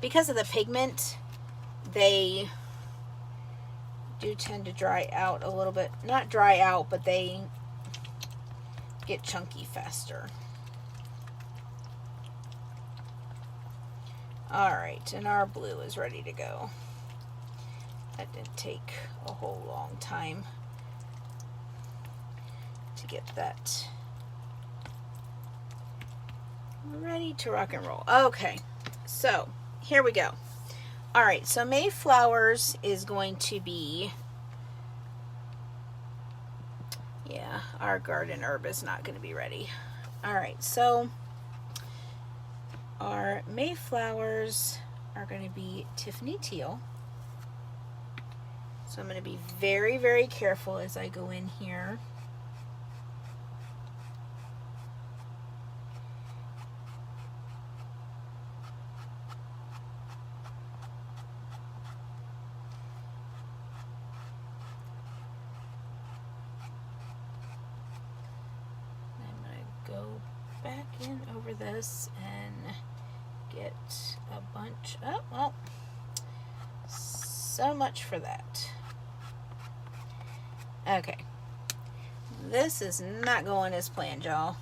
because of the pigment, they do tend to dry out a little bit. Not dry out, but they get chunky faster. Alright, and our blue is ready to go. That didn't take a whole long time to get that ready to rock and roll. Okay, so here we go. Alright, so Mayflowers is going to be, yeah, our garden herb is not going to be ready. Alright, so our Mayflowers are going to be Tiffany teal. So I'm going to be very, very careful as I go in here. Over this and get a bunch. Oh, well, so much for that. Okay, this is not going as planned, y'all.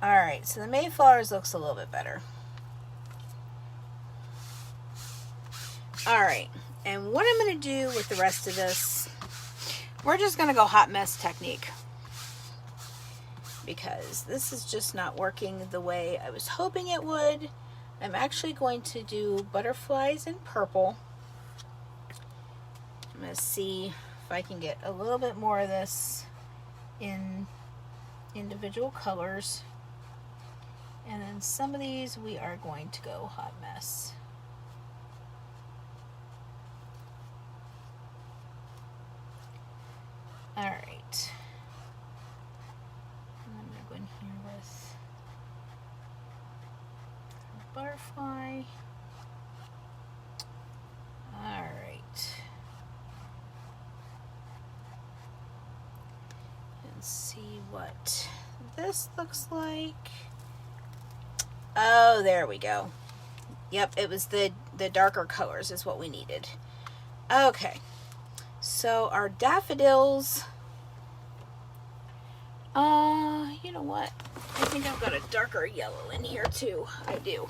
Alright, so the Mayflowers looks a little bit better. Alright, and what I'm going to do with the rest of this, we're just going to go hot mess technique. because this is just not working the way I was hoping it would. I'm actually going to do butterflies in purple. I'm going to see if I can get a little bit more of this in individual colors. And then some of these we are going to go hot mess. All right. And I'm going to go in here with a butterfly. All right. And see what this looks like. Oh, there we go. Yep, it was the darker colors is what we needed. Okay. So our daffodils, you know what? I think I've got a darker yellow in here too. I do.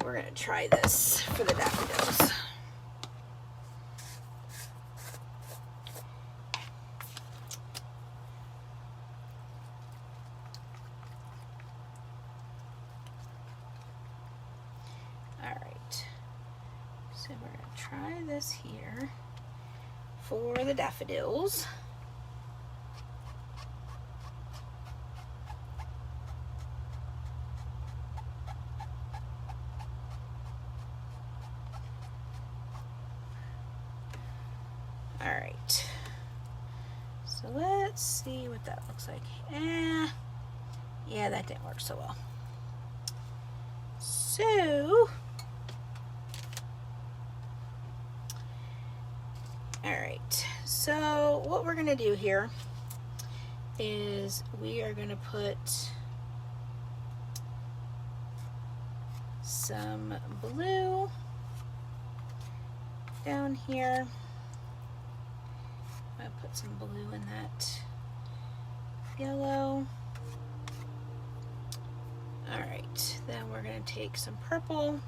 We're going to try this for the daffodils. So we're going to try this here for the daffodils. All right. So let's see what that looks like. Yeah, that didn't work so well. So alright, so what we're going to do here is we are going to put some blue down here. I'm going to put some blue in that yellow. Alright, then we're going to take some purple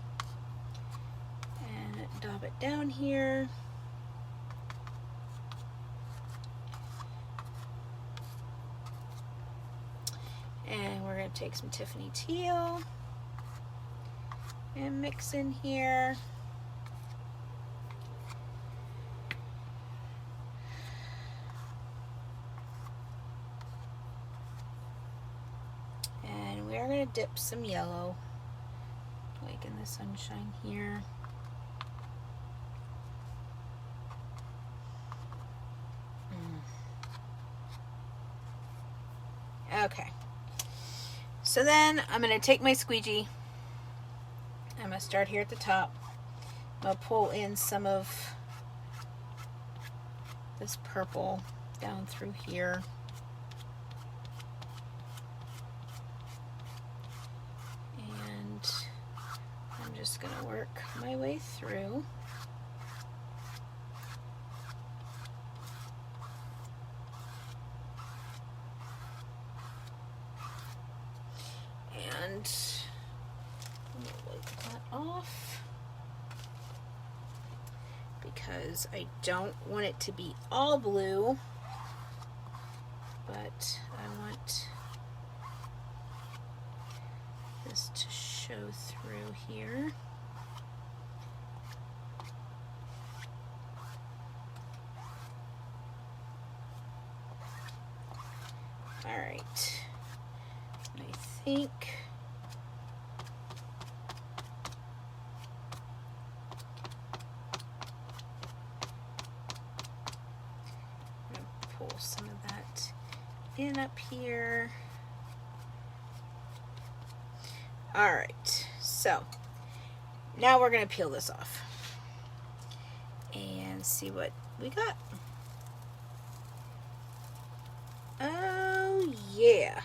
and dab it down here. And we're going to take some Tiffany teal and mix in here. And we are going to dip some yellow, like in the sunshine here. Okay. So then I'm going to take my squeegee. I'm going to start here at the top. I'm going to pull in some of this purple down through here. And I'm just going to work my way through. And I'm going to wipe that off because I don't want it to be all blue, but I want this to show through here. All right, I think some of that in up here. All right, so now we're going to peel this off and see what we got. Oh yeah,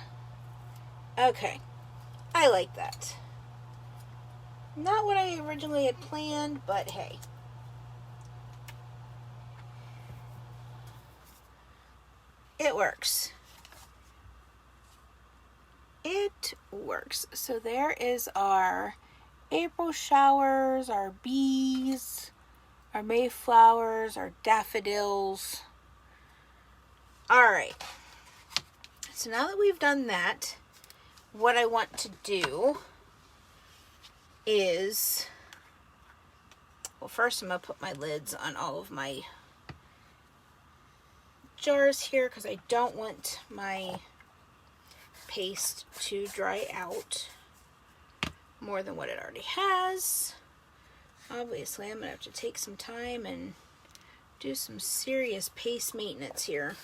okay, I like that. Not what I originally had planned, but hey. It works. It works. So there is our April showers, our bees, our mayflowers, our daffodils. All right. So now that we've done that, what I want to do is, well, first I'm going to put my lids on all of my jars here because I don't want my paste to dry out more than what it already has. Obviously, I'm going to have to take some time and do some serious paste maintenance here.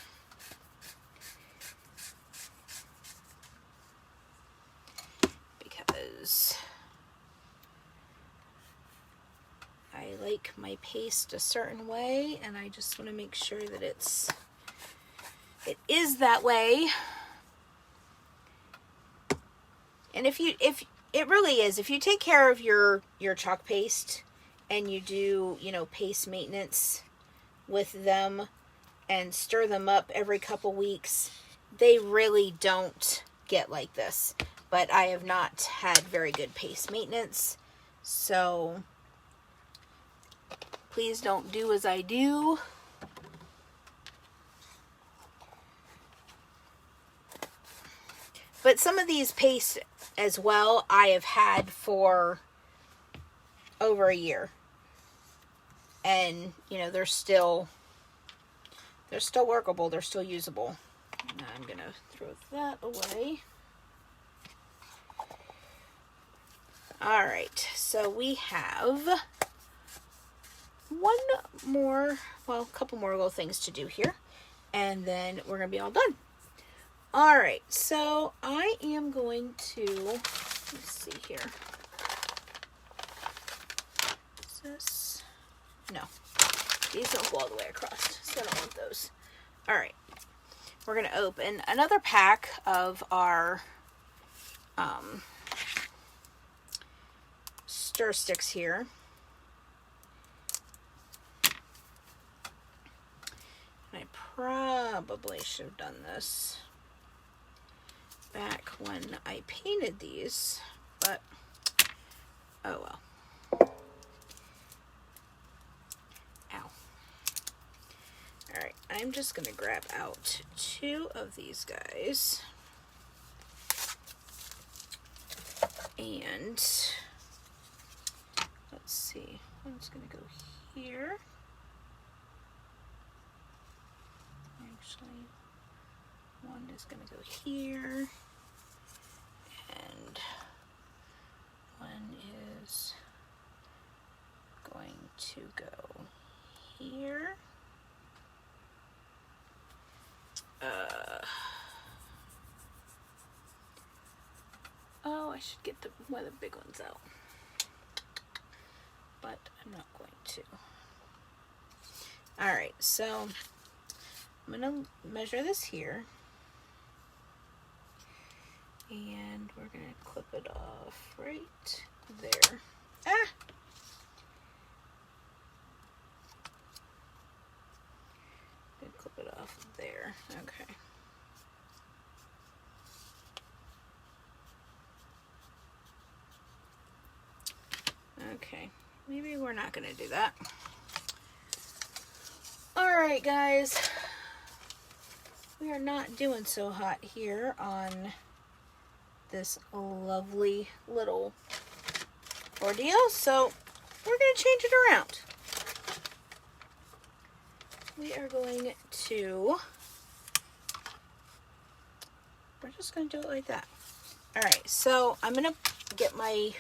Because I like my paste a certain way, and I just want to make sure that it is that way. And if it really is, if you take care of your chalk paste and you do, you know, paste maintenance with them and stir them up every couple weeks, they really don't get like this. But I have not had very good paste maintenance, so please don't do as I do. But some of these pastes as well, I have had for over a year. And, you know, they're still workable. They're still usable. Now I'm going to throw that away. All right. So we have a couple more little things to do here. And then we're going to be all done. All right. So I am going to, let's see here. Is this? No, these don't go all the way across, so I don't want those. All right, we're going to open another pack of our stir sticks here. And I probably should have done this back when I painted these, but oh well. Alright, I'm just going to grab out 2 of these guys. And let's see, one's going to go here. Actually, one is going to go here. And one is going to go here. Oh, I should get one of the big ones out, but I'm not going to. All right, so I'm going to measure this here, and we're going to clip it off right there. Ah! Clip it off there. Okay. Okay. Maybe we're not going to do that. Alright, guys. We are not doing so hot here on this lovely little ordeal, so we're going to change it around. We are going to, we're just going to do it like that. All right, so I'm going to get my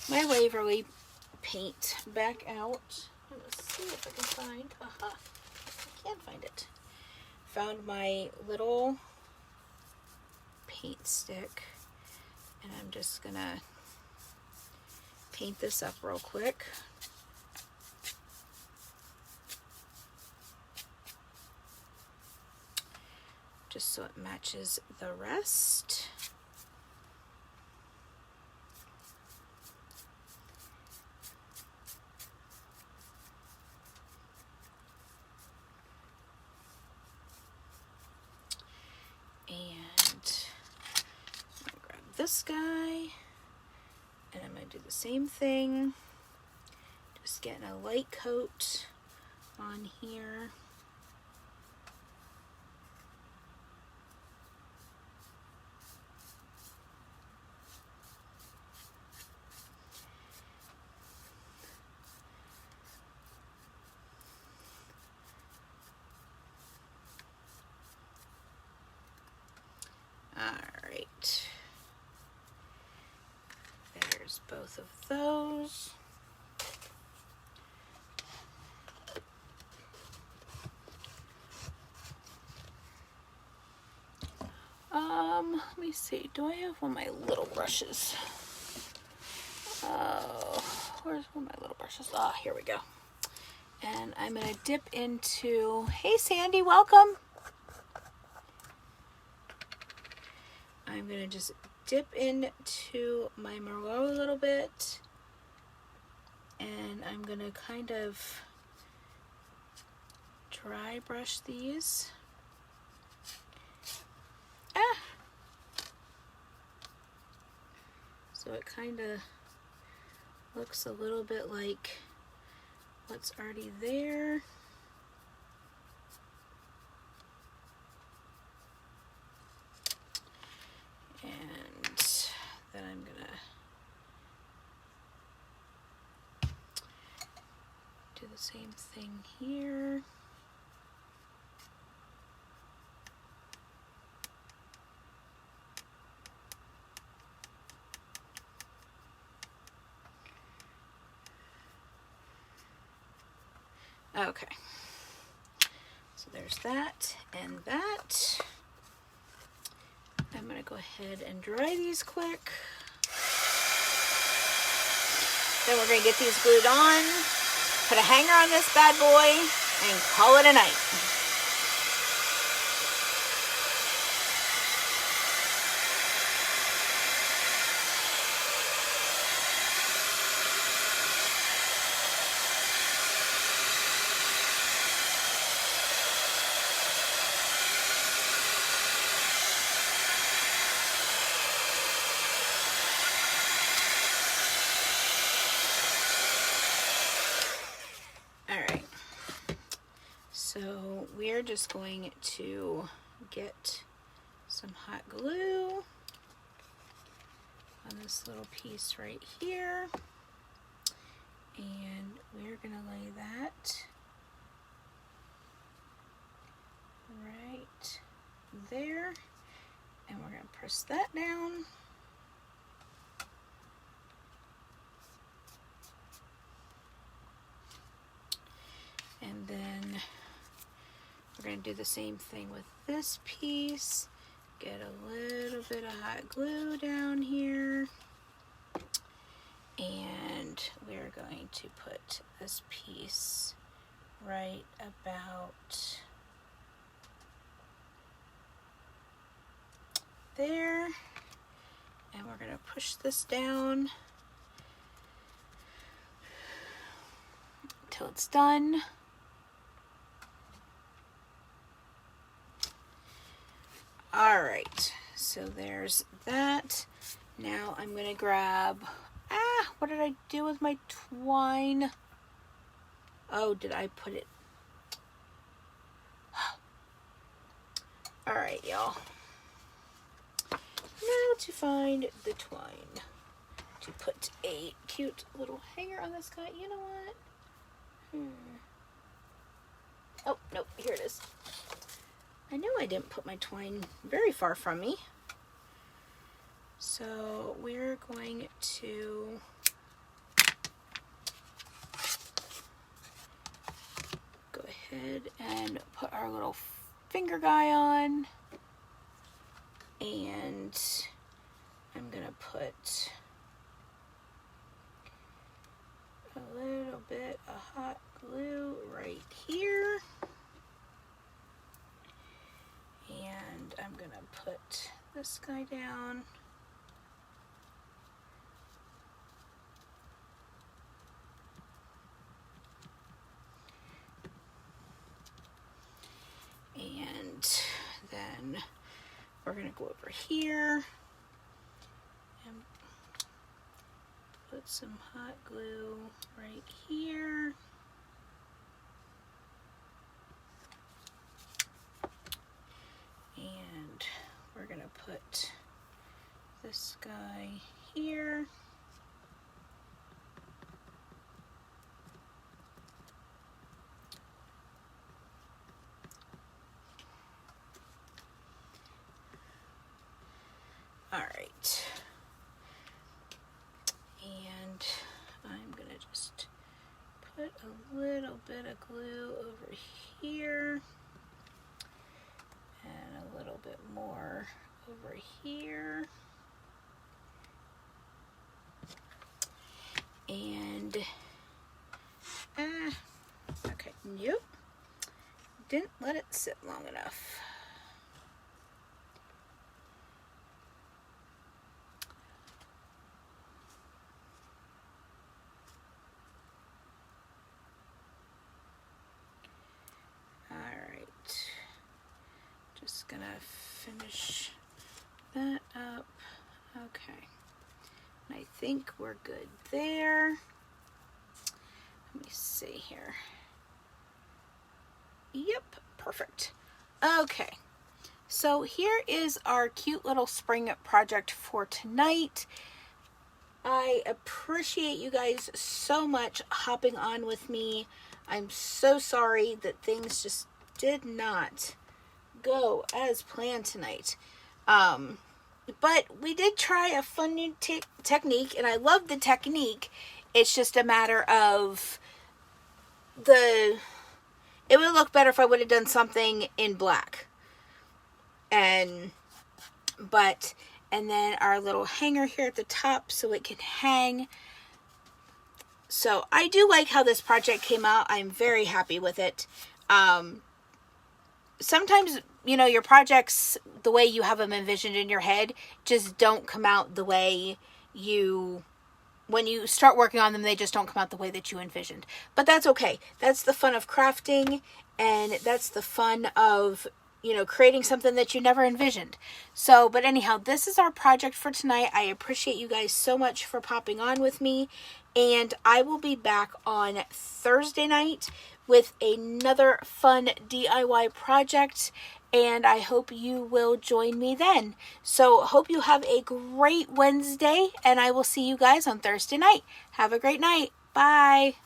Waverly paint back out. Let's see if I can find, aha, I can find it. Found my little paint stick, and I'm just going to paint this up real quick. Just so it matches the rest. And I'm gonna grab this guy, and I'm gonna do the same thing. Just getting a light coat on here. both of those. Let me see, do I have one of my little brushes? Where's one of my little brushes? Ah, here we go. And I'm gonna dip into, hey Sandy, welcome. I'm gonna just dip into my Merlot a little bit, and I'm gonna kind of dry brush these. So it kind of looks a little bit like what's already there. And then I'm gonna do the same thing here. Okay, so there's that and that. I'm gonna go ahead and dry these quick. Then we're gonna get these glued on, put a hanger on this bad boy, and call it a night. So we're just going to get some hot glue on this little piece right here, and we're gonna lay that right there, and we're gonna press that down. And then we're going to do the same thing with this piece. Get a little bit of hot glue down here. And we're going to put this piece right about there. And we're going to push this down until it's done. All right, so there's that. Now I'm gonna grab, what did I do with my twine? Oh, did I put it? All right, y'all. Now to find the twine to put a cute little hanger on this guy. You know what? Oh, nope, here it is. I know I didn't put my twine very far from me. So we're going to go ahead and put our little finger guy on. And I'm gonna put a little bit of hot glue right here. And I'm gonna put this guy down. And then we're gonna go over here and put some hot glue right here. And we're gonna put this guy here. All right. little bit of glue over here. And a little bit more over here. And, okay, nope. Didn't let it sit long enough. Just gonna finish that up. Okay. I think we're good there. Let me see here. Yep, perfect. Okay. So here is our cute little spring project for tonight. I appreciate you guys so much hopping on with me. I'm so sorry that things just did not go as planned tonight. But we did try a fun new technique, and I love the technique. It's just a matter of it would look better if I would have done something in black. And then our little hanger here at the top so it can hang. So I do like how this project came out. I'm very happy with it. Sometimes, you know, your projects, the way you have them envisioned in your head, just don't come out the way when you start working on them, they just don't come out the way that you envisioned. But that's okay. That's the fun of crafting, and that's the fun of, you know, creating something that you never envisioned. So, but anyhow, this is our project for tonight. I appreciate you guys so much for popping on with me, and I will be back on Thursday night with another fun DIY project, and I hope you will join me then. So hope you have a great Wednesday, and I will see you guys on Thursday night. Have a great night. Bye.